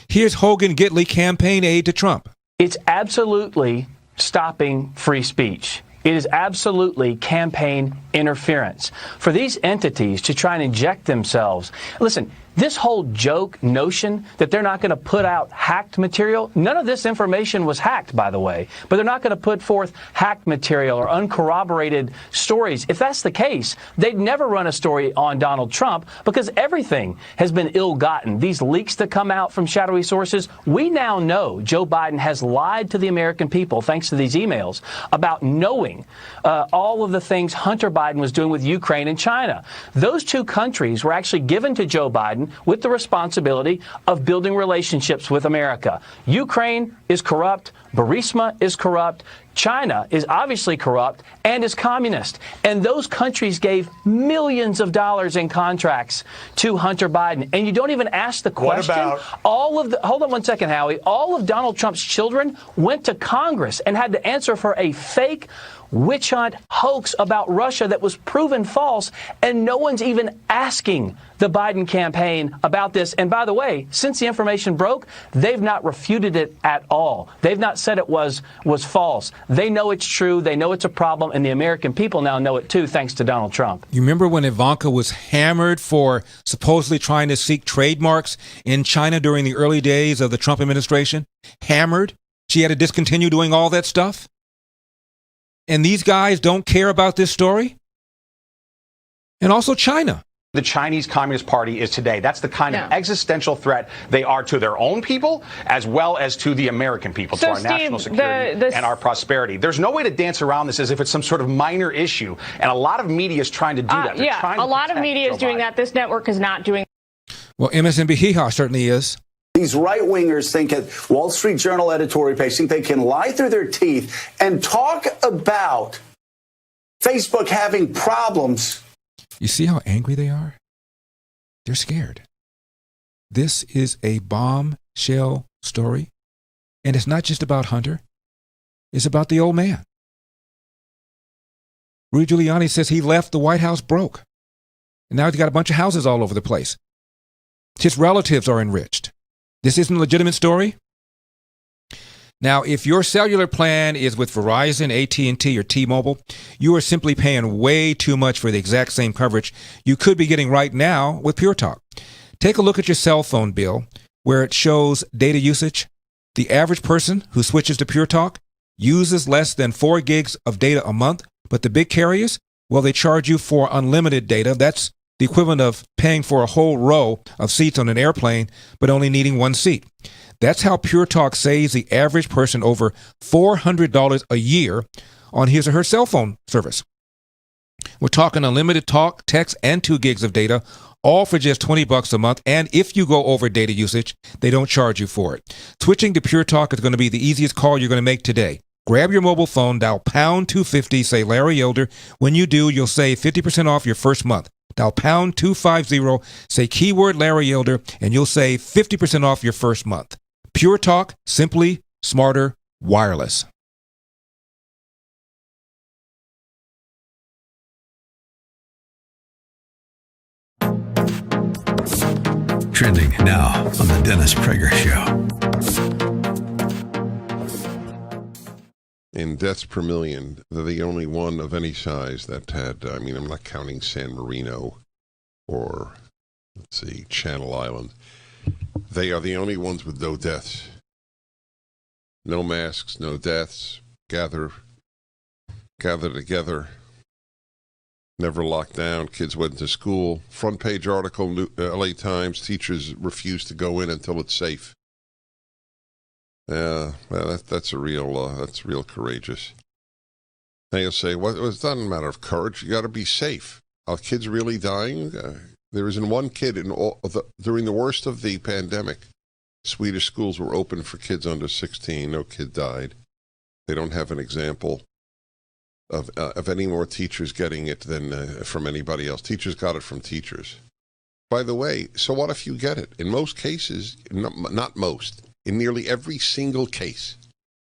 Here's Hogan Gitley, campaign aide to Trump. It's absolutely stopping free speech. It is absolutely campaign interference. For these entities to try and inject themselves, listen, this whole joke notion that they're not going to put out hacked material, none of this information was hacked, by the way, but they're not going to put forth hacked material or uncorroborated stories. If that's the case, they'd never run a story on Donald Trump because everything has been ill-gotten. These leaks that come out from shadowy sources, we now know Joe Biden has lied to the American people, thanks to these emails, about knowing all of the things Hunter Biden was doing with Ukraine and China. Those two countries were actually given to Joe Biden with the responsibility of building relationships with America. Ukraine is corrupt. Burisma is corrupt. China is obviously corrupt and is communist. And those countries gave millions of dollars in contracts to Hunter Biden. And you don't even ask the question. Hold on one second, Howie. All of Donald Trump's children went to Congress and had to answer for a fake witch hunt hoax about Russia that was proven false, and no one's even asking the Biden campaign about this. And by the way, since the information broke, they've not refuted it at all. They've not said it was false. They know it's true. They know it's a problem, and the American people now know it too, thanks to Donald Trump. You remember when Ivanka was hammered for supposedly trying to seek trademarks in China during the early days of the Trump administration? Hammered? She had to discontinue doing all that stuff? And these guys don't care about this story? And also China. The Chinese Communist Party is today. That's the kind of existential threat they are to their own people as well as to the American people, to our national security and our prosperity. There's no way to dance around this as if it's some sort of minor issue. And a lot of media is trying to do that. A lot of media is doing that. This network is not doing. Well, MSNBC certainly is. These right-wingers think at Wall Street Journal editorial page think they can lie through their teeth and talk about Facebook having problems. You see how angry they are? They're scared. This is a bombshell story. And it's not just about Hunter. It's about the old man. Rudy Giuliani says he left the White House broke. And now he's got a bunch of houses all over the place. His relatives are enriched. This isn't a legitimate story. Now, if your cellular plan is with Verizon, AT&T, or T-Mobile, you are simply paying way too much for the exact same coverage you could be getting right now with Pure Talk. Take a look at your cell phone bill where it shows data usage. The average person who switches to Pure Talk uses less than 4 gigs of data a month, but the big carriers, well, they charge you for unlimited data. That's the equivalent of paying for a whole row of seats on an airplane, but only needing 1 seat. That's how Pure Talk saves the average person over $400 a year on his or her cell phone service. We're talking unlimited talk, text, and 2 gigs of data, all for just $20 a month. And if you go over data usage, they don't charge you for it. Switching to Pure Talk is going to be the easiest call you're going to make today. Grab your mobile phone, dial pound 250, say Larry Elder. When you do, you'll save 50% off your first month. Dial pound 250, say keyword Larry Elder, and you'll save 50% off your first month. Pure Talk, simply smarter, wireless. Trending now on the Dennis Prager Show. In deaths per million, they're the only one of any size that had, I'm not counting San Marino or, Channel Island. They are the only ones with no deaths. No masks, no deaths. Gather together. Never locked down. Kids went to school. Front page article, LA Times. Teachers refuse to go in until it's safe. Yeah, well, that's real courageous. Now you'll say, well, it's not a matter of courage. You got to be safe. Are kids really dying? There isn't one kid during the worst of the pandemic. Swedish schools were open for kids under 16. No kid died. They don't have an example of any more teachers getting it than from anybody else. Teachers got it from teachers. By the way, so what if you get it? In most cases, not most, in nearly every single case,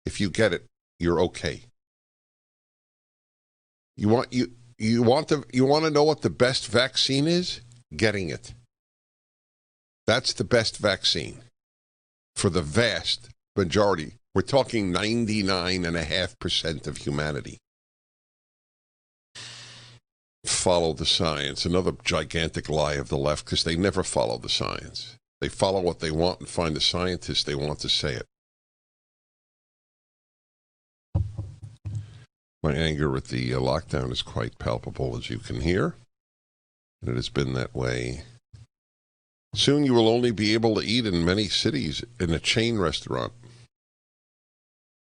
if you get it, you're okay. You want to know what the best vaccine is? Getting it. That's the best vaccine for the vast majority. We're talking 99.5% of humanity. Follow the science. Another gigantic lie of the left, because they never follow the science. They follow what they want and find the scientists they want to say it. My anger at the lockdown is quite palpable, as you can hear. And it has been that way. Soon you will only be able to eat in many cities in a chain restaurant,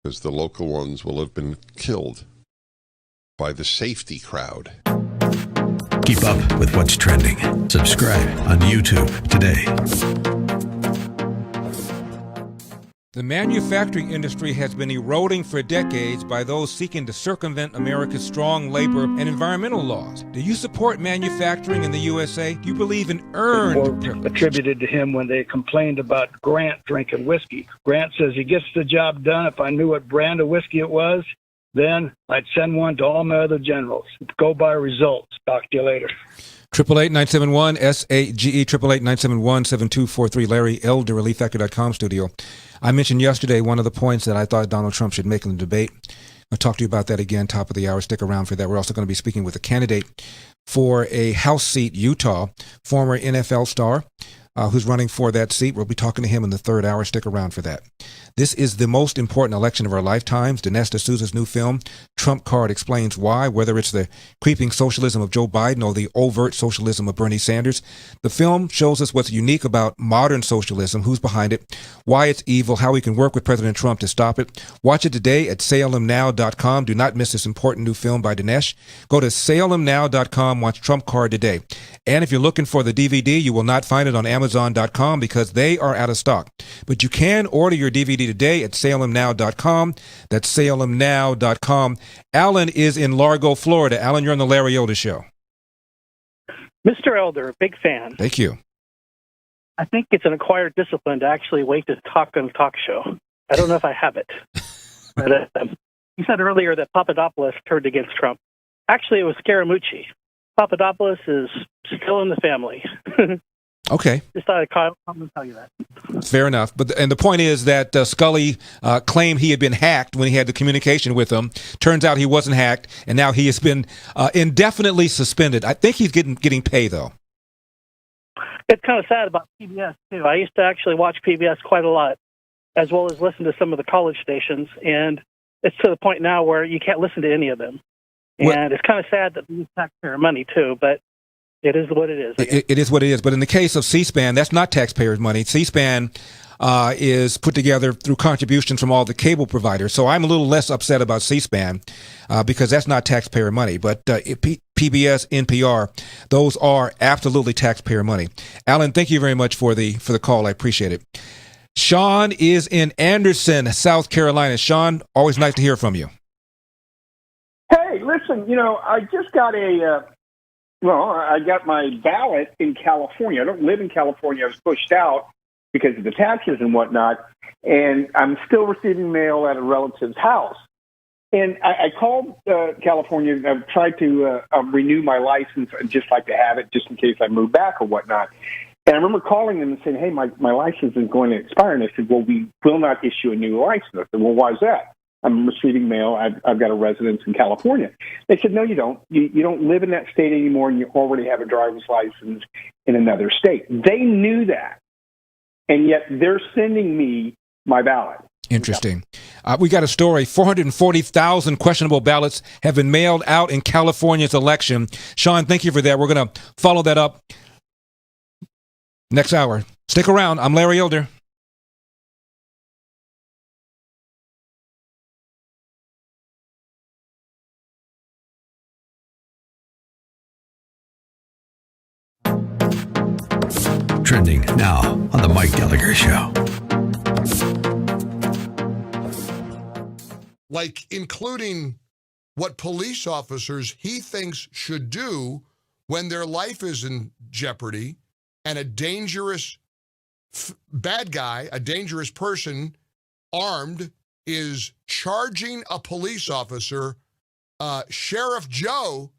because the local ones will have been killed by the safety crowd. Keep up with what's trending. Subscribe on YouTube today. The manufacturing industry has been eroding for decades by those seeking to circumvent America's strong labor and environmental laws. Do you support manufacturing in the USA? Do you believe in earned privilege? Attributed to him when they complained about Grant drinking whiskey. Grant says he gets the job done. If I knew what brand of whiskey it was, then I'd send one to all my other generals. Go by results. Talk to you later. 888-971-SAGE, 888-971-7243, Larry Elder, ReliefFactor.com studio. I mentioned yesterday one of the points that I thought Donald Trump should make in the debate. I'll talk to you about that again, top of the hour. Stick around for that. We're also going to be speaking with a candidate for a House seat, Utah, former NFL star, who's running for that seat. We'll be talking to him in the third hour. Stick around for that. This is the most important election of our lifetimes. Dinesh D'Souza's new film, Trump Card, explains why, whether it's the creeping socialism of Joe Biden or the overt socialism of Bernie Sanders. The film shows us what's unique about modern socialism, who's behind it, why it's evil, how we can work with President Trump to stop it. Watch it today at salemnow.com. Do not miss this important new film by Dinesh. Go to salemnow.com, watch Trump Card today. And if you're looking for the DVD, you will not find it on Amazon.com because they are out of stock. But you can order your DVD today at salemnow.com. That's salemnow.com. Alan is in Largo, Florida. Alan, you're on the Larry Elder Show. Mr. Elder, big fan. Thank you. I think it's an acquired discipline to actually wait to talk on a talk show. I don't know if I have it. But, You said earlier that Papadopoulos turned against Trump. Actually, it was Scaramucci. Papadopoulos is still in the family. Okay. Just thought I'd come and tell you that. Fair enough. And the point is that Scully claimed he had been hacked when he had the communication with him. Turns out he wasn't hacked, and now he has been indefinitely suspended. I think he's getting pay, though. It's kind of sad about PBS, too. I used to actually watch PBS quite a lot, as well as listen to some of the college stations, and it's to the point now where you can't listen to any of them. And it's kind of sad that we use taxpayer money, too, but it is what it is. It is what it is. But in the case of C-SPAN, that's not taxpayers' money. C-SPAN is put together through contributions from all the cable providers. So I'm a little less upset about C-SPAN because that's not taxpayer money. But PBS, NPR, those are absolutely taxpayer money. Alan, thank you very much for the call. I appreciate it. Sean is in Anderson, South Carolina. Sean, always nice to hear from you. Hey, listen, I just got I got my ballot in California. I don't live in California. I was pushed out because of the taxes and whatnot, and I'm still receiving mail at a relative's house. And I called California. I've tried to renew my license. I'd just like to have it just in case I move back or whatnot. And I remember calling them and saying, hey, my license is going to expire. And they said, well, we will not issue a new license. I said, well, why is that? I'm receiving mail. I've got a residence in California. They said, no, you don't. You don't live in that state anymore, and you already have a driver's license in another state. They knew that, and yet they're sending me my ballot. Interesting. We got a story. 440,000 questionable ballots have been mailed out in California's election. Sean, thank you for that. We're going to follow that up next hour. Stick around. I'm Larry Elder. Trending now on The Mike Gallagher Show. Like including what police officers he thinks should do when their life is in jeopardy and a dangerous bad guy, a dangerous person armed is charging a police officer. Sheriff Joe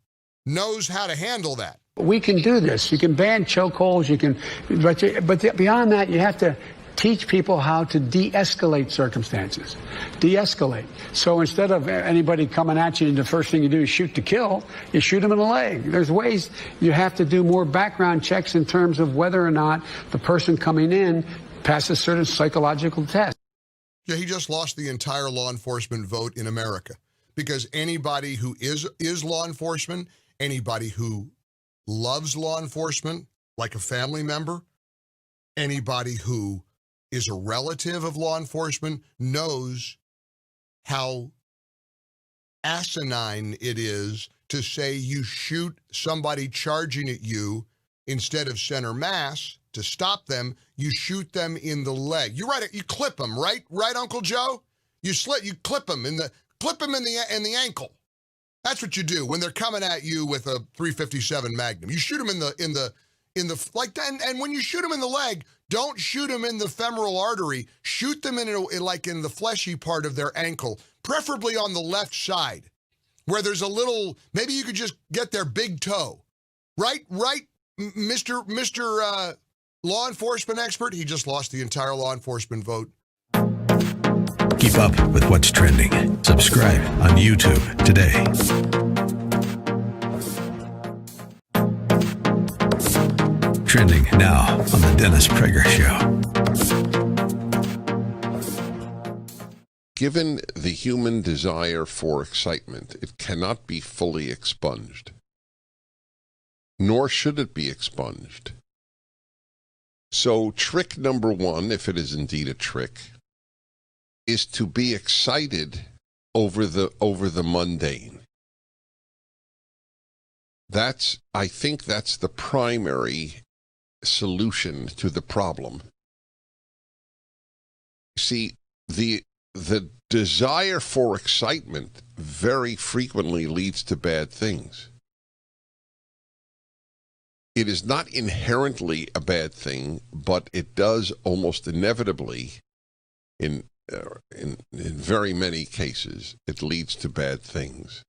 knows how to handle that. We can do this. You can ban chokeholds. But beyond that, you have to teach people how to de-escalate circumstances. De-escalate. So instead of anybody coming at you, the first thing you do is shoot to kill. You shoot them in the leg. There's ways you have to do more background checks in terms of whether or not the person coming in passes certain psychological tests. Yeah, he just lost the entire law enforcement vote in America because anybody who is law enforcement, anybody who loves law enforcement like a family member, anybody who is a relative of law enforcement knows how asinine it is to say you shoot somebody charging at you instead of center mass to stop them. You shoot them in the leg. You're right. You clip them, right? Right, Uncle Joe? You clip them in the ankle. That's what you do when they're coming at you with a .357 Magnum. You shoot them in the like that, and when you shoot them in the leg, don't shoot them in the femoral artery. Shoot them in the fleshy part of their ankle, preferably on the left side, where there's a little. Maybe you could just get their big toe, right, Mr. Law enforcement expert. He just lost the entire law enforcement vote. Keep up with what's trending. Subscribe on YouTube today. Trending now on The Dennis Prager Show. Given the human desire for excitement, it cannot be fully expunged. Nor should it be expunged. So trick number one, if it is indeed a trick, is to be excited over the mundane. I think that's the primary solution to the problem. See, the desire for excitement very frequently leads to bad things. It is not inherently a bad thing, but it does almost inevitably, in in very many cases, it leads to bad things.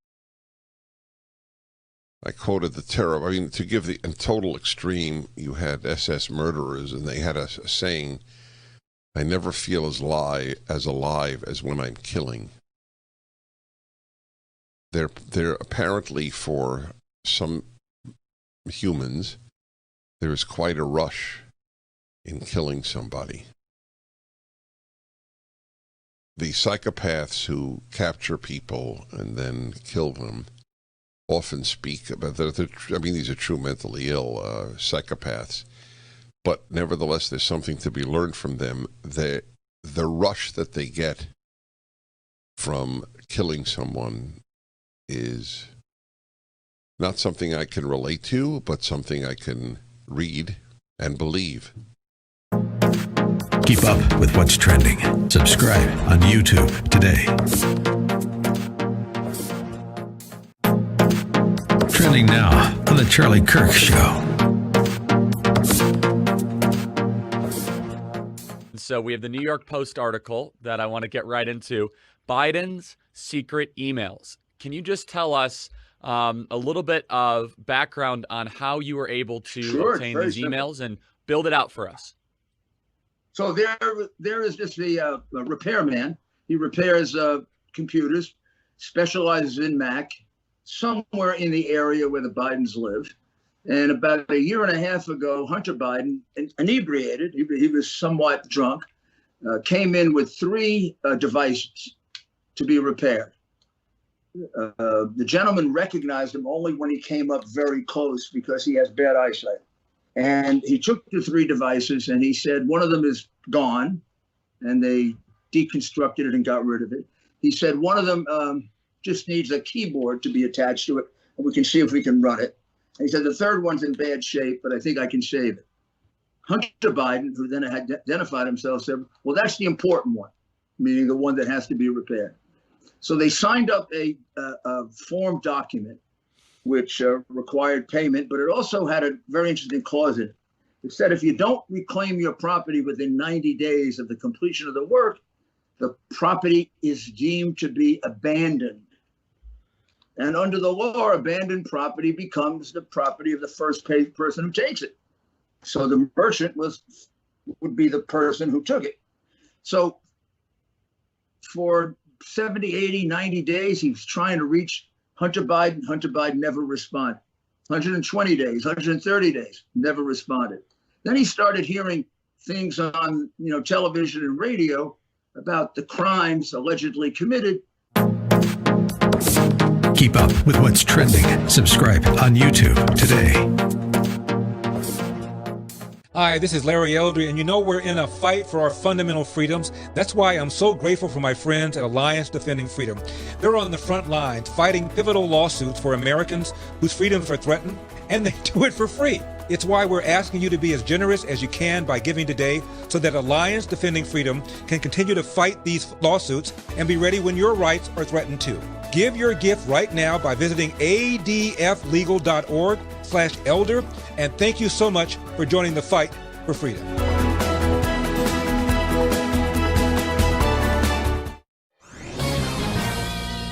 I quoted the terror. I mean, to give the in total extreme, you had SS murderers, and they had a saying, "I never feel as alive as when I'm killing." They're apparently, for some humans, there is quite a rush in killing somebody. The psychopaths who capture people and then kill them often speak about these are true mentally ill psychopaths, but nevertheless, there's something to be learned from them. The rush that they get from killing someone is not something I can relate to, but something I can read and believe. Keep up with what's trending. Subscribe on YouTube today. Trending now on The Charlie Kirk Show. So we have the New York Post article that I want to get right into. Biden's secret emails. Can you just tell us a little bit of background on how you were able to obtain these emails and build it out for us? So there is just the repairman. He repairs computers, specializes in Mac, somewhere in the area where the Bidens live. And about a year and a half ago, Hunter Biden, inebriated, he was somewhat drunk, came in with 3 devices to be repaired. The gentleman recognized him only when he came up very close because he has bad eyesight. And he took the 3 devices and he said, one of them is gone, and they deconstructed it and got rid of it. He said, one of them just needs a keyboard to be attached to it, and we can see if we can run it. And he said, the third one's in bad shape, but I think I can save it. Hunter Biden, who then had identified himself, said, well, that's the important one, meaning the one that has to be repaired. So they signed up a form document, which required payment, but it also had a very interesting clause in it. It said if you don't reclaim your property within 90 days of the completion of the work, the property is deemed to be abandoned. And under the law, abandoned property becomes the property of the first person who takes it. So the merchant would be the person who took it. So for 70, 80, 90 days, he was trying to reach Hunter Biden. Hunter Biden never responded. 120 days, 130 days, never responded. Then he started hearing things on television and radio about the crimes allegedly committed. Keep up with what's trending. Subscribe on YouTube today. Hi, this is Larry Eldry, and we're in a fight for our fundamental freedoms. That's why I'm so grateful for my friends at Alliance Defending Freedom. They're on the front lines fighting pivotal lawsuits for Americans whose freedoms are threatened, and they do it for free. It's why we're asking you to be as generous as you can by giving today so that Alliance Defending Freedom can continue to fight these lawsuits and be ready when your rights are threatened too. Give your gift right now by visiting adflegal.org/elder, and thank you so much for joining the fight for freedom.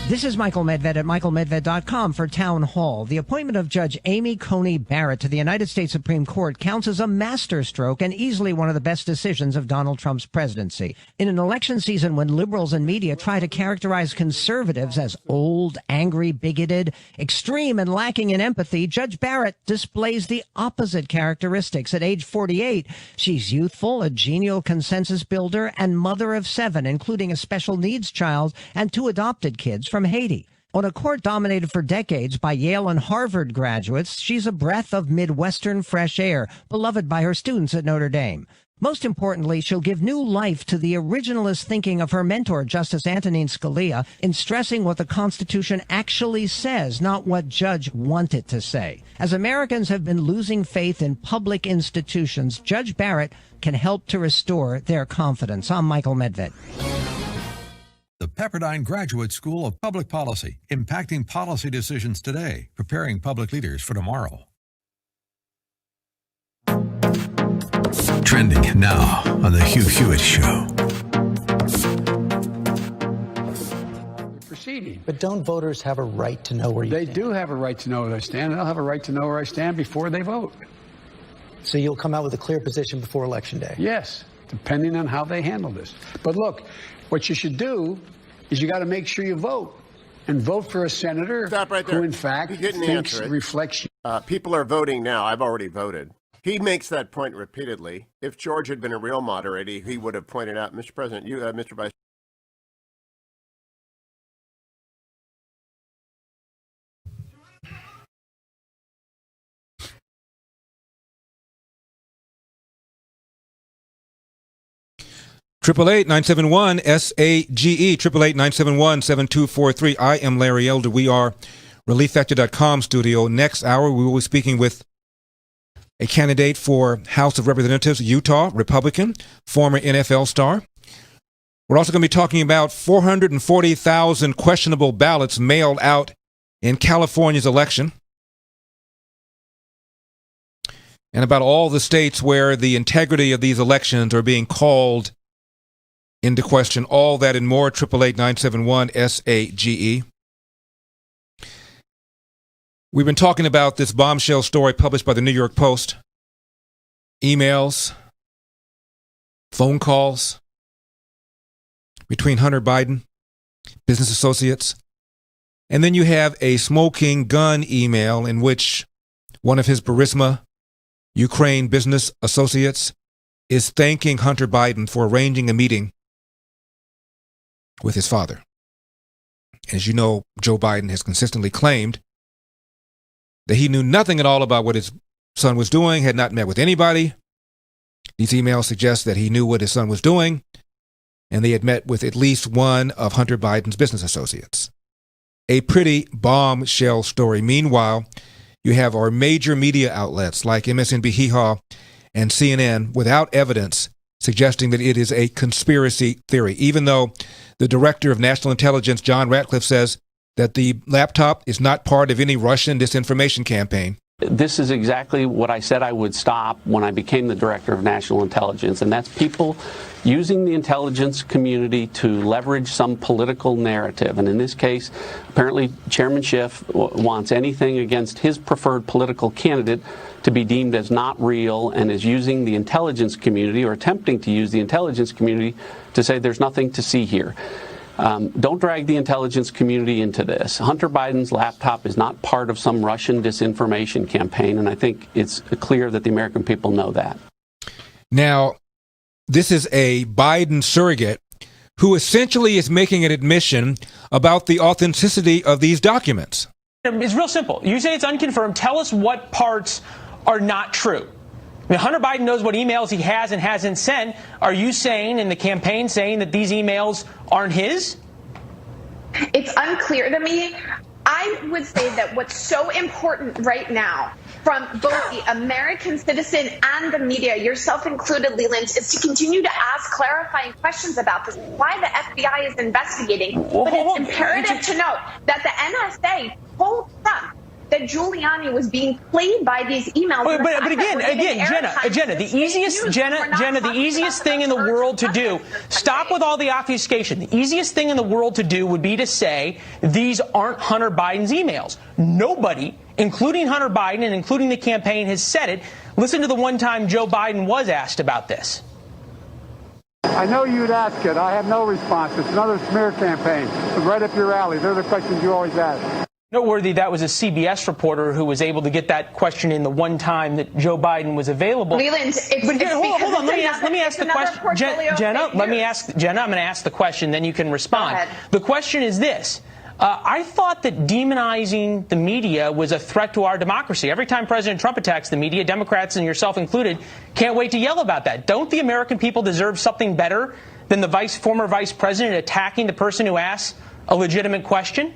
This is Michael Medved at michaelmedved.com for Town Hall. The appointment of Judge Amy Coney Barrett to the United States Supreme Court counts as a masterstroke and easily one of the best decisions of Donald Trump's presidency. In an election season when liberals and media try to characterize conservatives as old, angry, bigoted, extreme, and lacking in empathy, Judge Barrett displays the opposite characteristics. At age 48, she's youthful, a genial consensus builder, and mother of 7, including a special needs child and 2 adopted kids from Haiti. On a court dominated for decades by Yale and Harvard graduates, she's a breath of Midwestern fresh air, beloved by her students at Notre Dame. Most importantly, she'll give new life to the originalist thinking of her mentor, Justice Antonin Scalia, in stressing what the Constitution actually says, not what Judge wanted to say. As Americans have been losing faith in public institutions, Judge Barrett can help to restore their confidence. I'm Michael Medved. The Pepperdine Graduate School of Public Policy, impacting policy decisions today, preparing public leaders for tomorrow. Trending now on The Hugh Hewitt Show. proceeding. But don't voters have a right to know where you stand? They do have a right to know where they stand, and they'll have a right to know where I stand before they vote. So you'll come out with a clear position before Election Day? Yes, depending on how they handle this. But look, what you should do is you got to make sure you vote. And vote for a senator who, in fact, reflects you. People are voting now. I've already voted. He makes that point repeatedly. If George had been a real moderator, he would have pointed out, Mr. President, Mr. Vice. Triple 971 SAGE 888-971-7243. I am Larry Elder. We are ReliefFactor.com studio. Next hour, we will be speaking with a candidate for House of Representatives, Utah, Republican, former NFL star. We're also going to be talking about 440,000 questionable ballots mailed out in California's election, and about all the states where the integrity of these elections are being called into question. All that and more. 888-971 SAGE. We've been talking about this bombshell story published by the New York Post. Emails, phone calls between Hunter Biden, business associates, and then you have a smoking gun email in which one of his Burisma Ukraine business associates is thanking Hunter Biden for arranging a meeting with his father. As you know, Joe Biden has consistently claimed that he knew nothing at all about what his son was doing, had not met with anybody. These emails suggest that he knew what his son was doing, and they had met with at least one of Hunter Biden's business associates. A pretty bombshell story. Meanwhile, you have our major media outlets like MSNBC and CNN without evidence suggesting that it is a conspiracy theory, even though the director of national intelligence, John Ratcliffe, says that the laptop is not part of any Russian disinformation campaign. This is exactly what I said I would stop when I became the director of national intelligence, and that's people using the intelligence community to leverage some political narrative. And in this case, apparently Chairman Schiff wants anything against his preferred political candidate to be deemed as not real, and is using the intelligence community, or attempting to use the intelligence community, to say there's nothing to see here. Don't drag the intelligence community into this. Hunter Biden's laptop is not part of some Russian disinformation campaign, and I think it's clear that the American people know that. Now, this is a Biden surrogate who essentially is making an admission about the authenticity of these documents. It's real simple. You say it's unconfirmed. Tell us what parts are not true. I mean, Hunter Biden knows what emails he has and hasn't sent. Are you saying, in the campaign, saying that these emails aren't his? It's unclear to me. I would say that what's so important right now from both the American citizen and the media, yourself included, Leland, is to continue to ask clarifying questions about this, why the FBI is investigating. But it's imperative to note that the NSA told Trump that Giuliani was being played by these emails. But again, Jenna, the easiest thing in the world to do, stop with all the obfuscation. The easiest thing in the world to do would be to say these aren't Hunter Biden's emails. Nobody, including Hunter Biden and including the campaign, has said it. Listen to the one time Joe Biden was asked about this. I know you'd ask it. I have no response. It's another smear campaign. It's right up your alley. They're the questions you always ask. Noteworthy, that was a CBS reporter who was able to get that question in the one time that Joe Biden was available. Leland, hold on. Let me ask the question, Jenna. I'm going to ask the question, then you can respond. The question is this. I thought that demonizing the media was a threat to our democracy. Every time President Trump attacks the media, Democrats and yourself included can't wait to yell about that. Don't the American people deserve something better than the former vice president attacking the person who asks a legitimate question?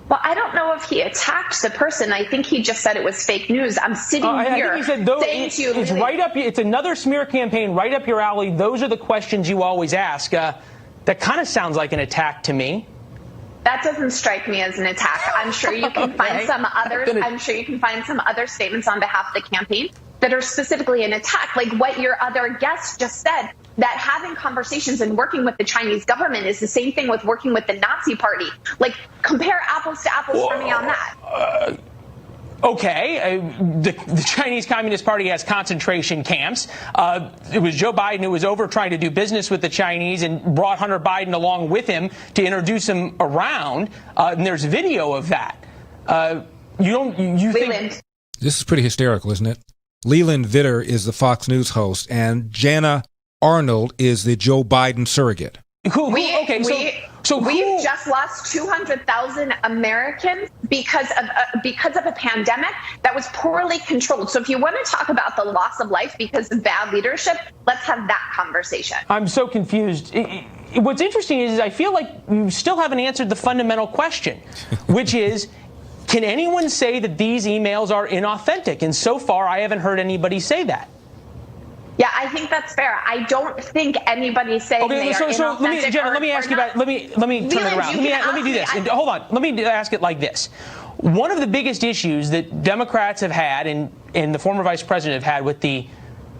Well, I don't know if he attacked the person. I think he just said it was fake news. I'm sitting here saying to you, it's right up. It's another smear campaign right up your alley. Those are the questions you always ask. That kind of sounds like an attack to me. That doesn't strike me as an attack. I'm sure you can find some other. I'm sure you can find some other statements on behalf of the campaign that are specifically an attack, like what your other guest just said. that having conversations and working with the Chinese government is the same thing with working with the Nazi Party. Like, compare apples to apples for me on that. Okay, the Chinese Communist Party has concentration camps. It was Joe Biden who was over trying to do business with the Chinese and brought Hunter Biden along with him to introduce him around. And there's video of that. You think this is pretty hysterical, isn't it? Leland Vitter is the Fox News host, and Jana Arnold is the Joe Biden surrogate. We've just lost 200,000 Americans because of a pandemic that was poorly controlled. So if you want to talk about the loss of life because of bad leadership, let's have that conversation. I'm so confused. What's interesting is I feel like you still haven't answered the fundamental question, which is, can anyone say that these emails are inauthentic? And so far, I haven't heard anybody say that. Yeah, I think that's fair. I don't think anybody's saying they are inauthentic. Jenna, let me ask you about. Let me turn it around. Let me do this. Hold on. Let me ask it like this. One of the biggest issues that Democrats have had and the former vice president have had with the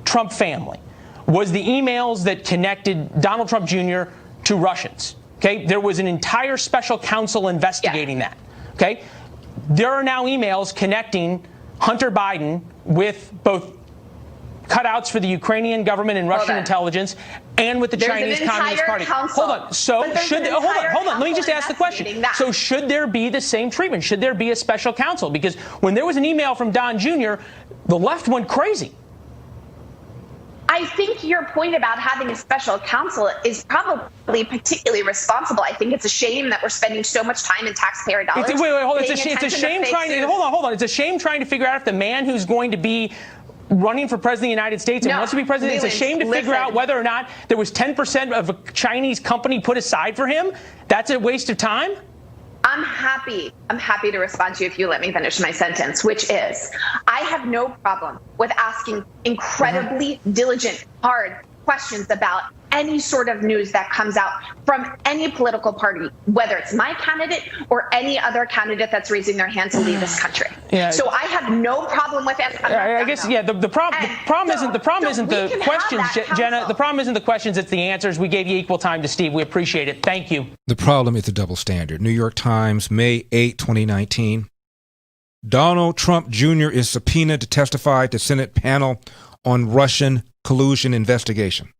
Trump family was the emails that connected Donald Trump Jr. to Russians. Okay, there was an entire special counsel investigating that. Okay, there are now emails connecting Hunter Biden with both cutouts for the Ukrainian government and Russian intelligence, and with the Chinese Communist Party. Hold on. So hold on. Let me just ask the question. So should there be the same treatment? Should there be a special counsel? Because when there was an email from Don Jr., the left went crazy. I think your point about having a special counsel is probably particularly responsible. I think it's a shame that we're spending so much time in taxpayer dollars. Hold on. It's a shame trying to hold on. It's a shame trying to figure out if the man who's going to be running for president of the United States and wants to be president, it's a shame to figure out whether or not there was 10% of a Chinese company put aside for him. That's a waste of time. I'm happy to respond to you if you let me finish my sentence, which is, I have no problem with asking incredibly diligent, hard questions about any sort of news that comes out from any political party, whether it's my candidate or any other candidate that's raising their hand to leave this country. Yeah. So I have no problem with it. I guess, yeah, the problem isn't the questions, Jenna. The problem isn't the questions, it's the answers. We gave you equal time to Steve. We appreciate it. Thank you. The problem is the double standard. New York Times, May 8, 2019. Donald Trump Jr. is subpoenaed to testify to Senate panel on Russian collusion investigation.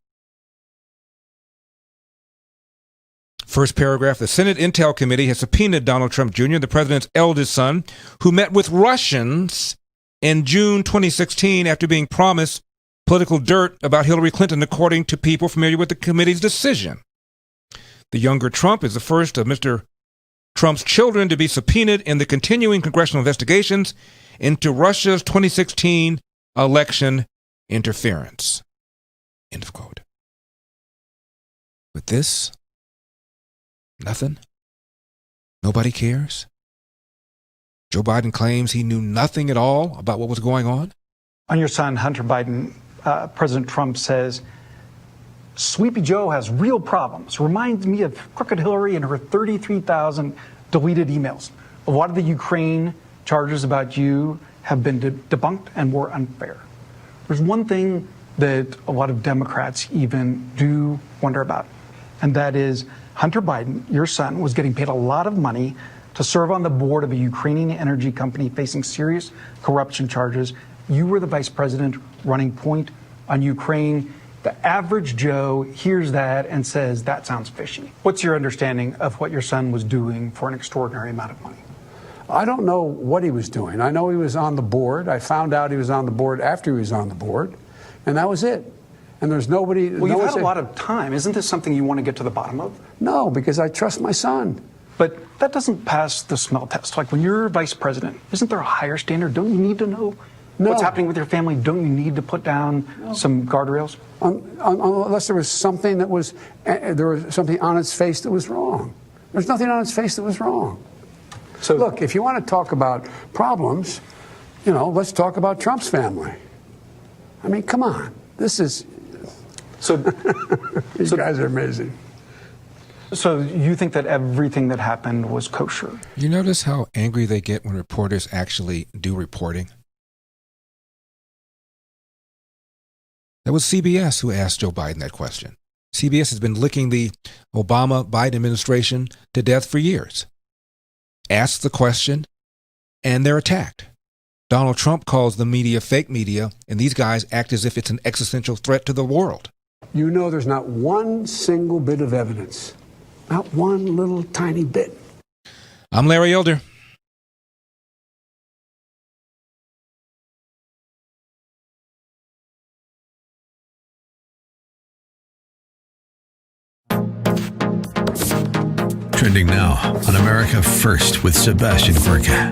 First paragraph, the Senate Intel Committee has subpoenaed Donald Trump Jr., the president's eldest son, who met with Russians in June 2016 after being promised political dirt about Hillary Clinton, according to people familiar with the committee's decision. The younger Trump is the first of Mr. Trump's children to be subpoenaed in the continuing congressional investigations into Russia's 2016 election interference. End of quote. With this, nothing. Nobody cares. Joe Biden claims he knew nothing at all about what was going on. On your son, Hunter Biden, President Trump says, Sleepy Joe has real problems. Reminds me of Crooked Hillary and her 33,000 deleted emails. A lot of the Ukraine charges about you have been debunked and were unfair. There's one thing that a lot of Democrats even do wonder about, and that is Hunter Biden, your son, was getting paid a lot of money to serve on the board of a Ukrainian energy company facing serious corruption charges. You were the vice president running point on Ukraine. The average Joe hears that and says, that sounds fishy. What's your understanding of what your son was doing for an extraordinary amount of money? I don't know what he was doing. I know he was on the board. I found out he was on the board after he was on the board, and that was it. And there's nobody... Well, you've had a lot of time. Isn't this something you want to get to the bottom of? No, because I trust my son. But that doesn't pass the smell test. Like, when you're vice president, isn't there a higher standard? Don't you need to know what's happening with your family? Don't you need to put down some guardrails? Unless there was something that was... there was something on its face that was wrong. There's nothing on its face that was wrong. So look, if you want to talk about problems, you know, let's talk about Trump's family. I mean, come on. This is... These guys are amazing. So you think that everything that happened was kosher? You notice how angry they get when reporters actually do reporting? That was CBS who asked Joe Biden that question. CBS has been licking the Obama-Biden administration to death for years. Ask the question, and they're attacked. Donald Trump calls the media fake media, and these guys act as if it's an existential threat to the world. You know there's not one single bit of evidence, not one little tiny bit. I'm Larry Elder. Trending now on America First with Sebastian Gorka.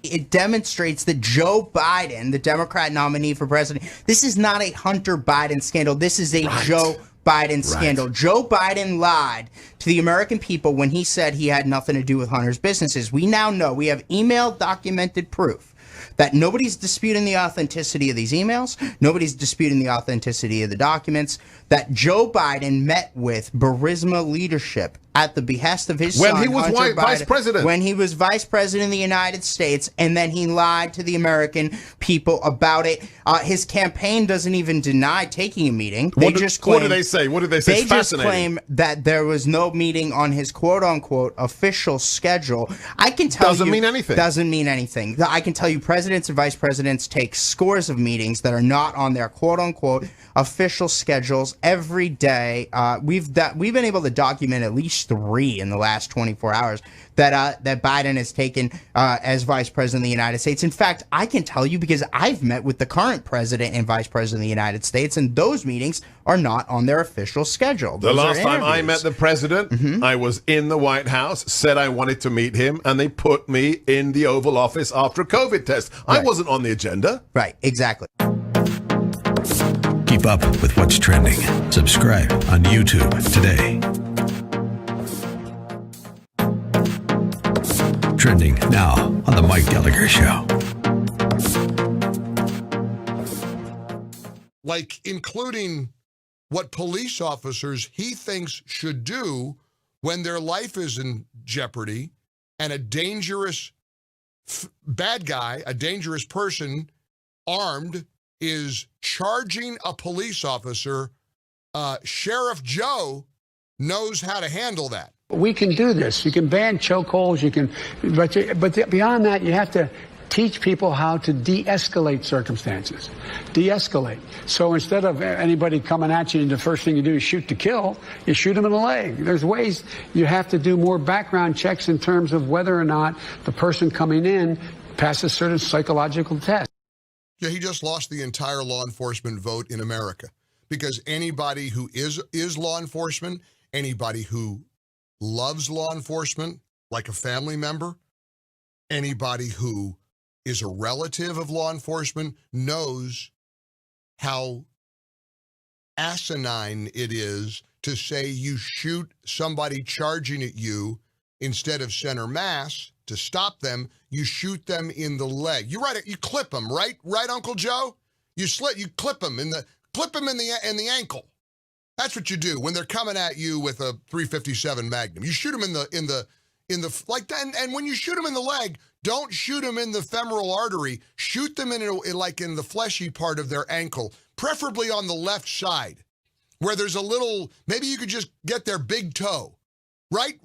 It demonstrates that Joe Biden, the Democrat nominee for president, this is not a Hunter Biden scandal. This is a Joe Biden scandal. Joe Biden lied to the American people when he said he had nothing to do with Hunter's businesses. We now know, we have email documented proof that nobody's disputing the authenticity of these emails, nobody's disputing the authenticity of the documents, that Joe Biden met with Burisma leadership at the behest of his son, when he was Hunter vice Biden, president. when he was vice president of the United States, and then he lied to the American people about it. His campaign doesn't even deny taking a meeting. They just claim, what do they say? What do they say? They It's just fascinating. claim that there was no meeting on his quote-unquote official schedule. I can tell Doesn't you... mean anything. Doesn't mean anything. I can tell you presidents and vice presidents take scores of meetings that are not on their quote-unquote official schedules every day. We've been able to document at least 3 in the last 24 hours that Biden has taken as vice president of the United States. In fact, I can tell you because I've met with the current president and vice president of the United States, and those meetings are not on their official schedule. The Those last are time I interviews. met the president, I was in the White House, said I wanted to meet him, and they put me in the Oval Office after a COVID test. I wasn't on the agenda. Right, exactly. Keep up with what's trending. Subscribe on YouTube today. Trending now on The Mike Gallagher Show. Like including what police officers he thinks should do when their life is in jeopardy and a dangerous bad guy, a dangerous person armed is charging a police officer. Sheriff Joe knows how to handle that. We can do this. You can ban chokeholds. But beyond that, you have to teach people how to de-escalate circumstances. De-escalate. So instead of anybody coming at you and the first thing you do is shoot to kill, you shoot them in the leg. There's ways you have to do more background checks in terms of whether or not the person coming in passes certain psychological tests. Yeah, he just lost the entire law enforcement vote in America because anybody who is law enforcement, anybody who loves law enforcement like a family member, anybody who is a relative of law enforcement knows how asinine it is to say you shoot somebody charging at you instead of center mass to stop them. You shoot them in the leg. You clip them, right, Uncle Joe? You clip them in the ankle. That's what you do when they're coming at you with a .357 Magnum. You shoot them in the like that, and when you shoot them in the leg, don't shoot them in the femoral artery. Shoot them in the fleshy part of their ankle, preferably on the left side, where there's a little. Maybe you could just get their big toe, right,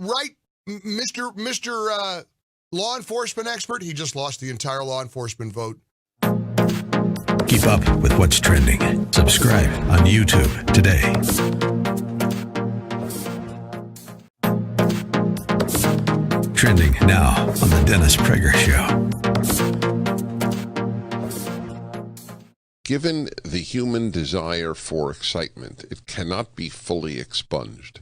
Mr. Law enforcement expert. He just lost the entire law enforcement vote. Keep up with what's trending. Subscribe on YouTube today. Trending now on The Dennis Prager Show. Given the human desire for excitement, it cannot be fully expunged.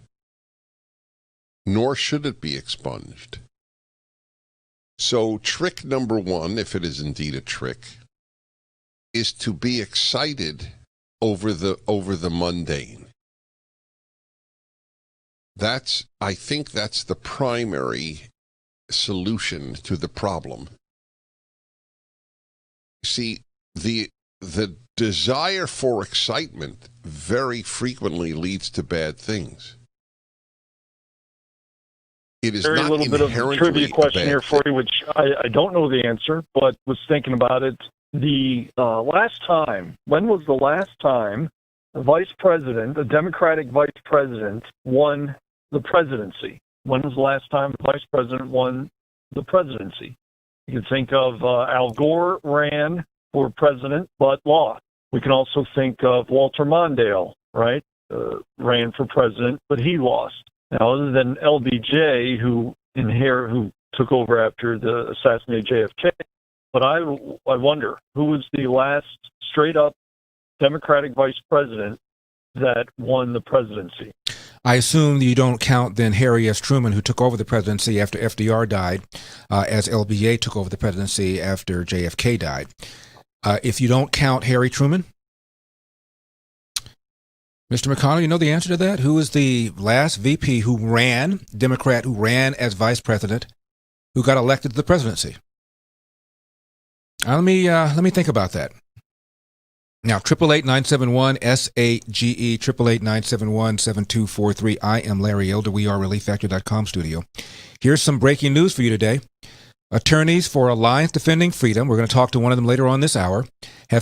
Nor should it be expunged. So trick number 1, if it is indeed a trick, is to be excited over the mundane. I think that's the primary solution to the problem. See, the desire for excitement very frequently leads to bad things. It is very not little bit of inherently trivia a question bad here for thing. you, which I don't know the answer, but was thinking about it. the last time, when was the last time a Democratic vice president won the presidency? When was the last time the vice president won the presidency? You can think of Al Gore ran for president but lost. We can also think of Walter Mondale, right? Ran for president, but he lost. Now, other than LBJ, who took over after the assassinated JFK, but I wonder who was the last straight-up Democratic vice president that won the presidency. I assume you don't count then Harry S. Truman, who took over the presidency after FDR died, as LBJ took over the presidency after JFK died. If you don't count Harry Truman, Mr. McConnell, you know the answer to that? Who was the last VP Democrat who ran as vice president, who got elected to the presidency? Let me think about that. Now, 888-971-SAGE, 888-971-7243. I am Larry Elder. We are ReliefFactor.com studio. Here's some breaking news for you today. Attorneys for Alliance Defending Freedom, we're going to talk to one of them later on this hour, have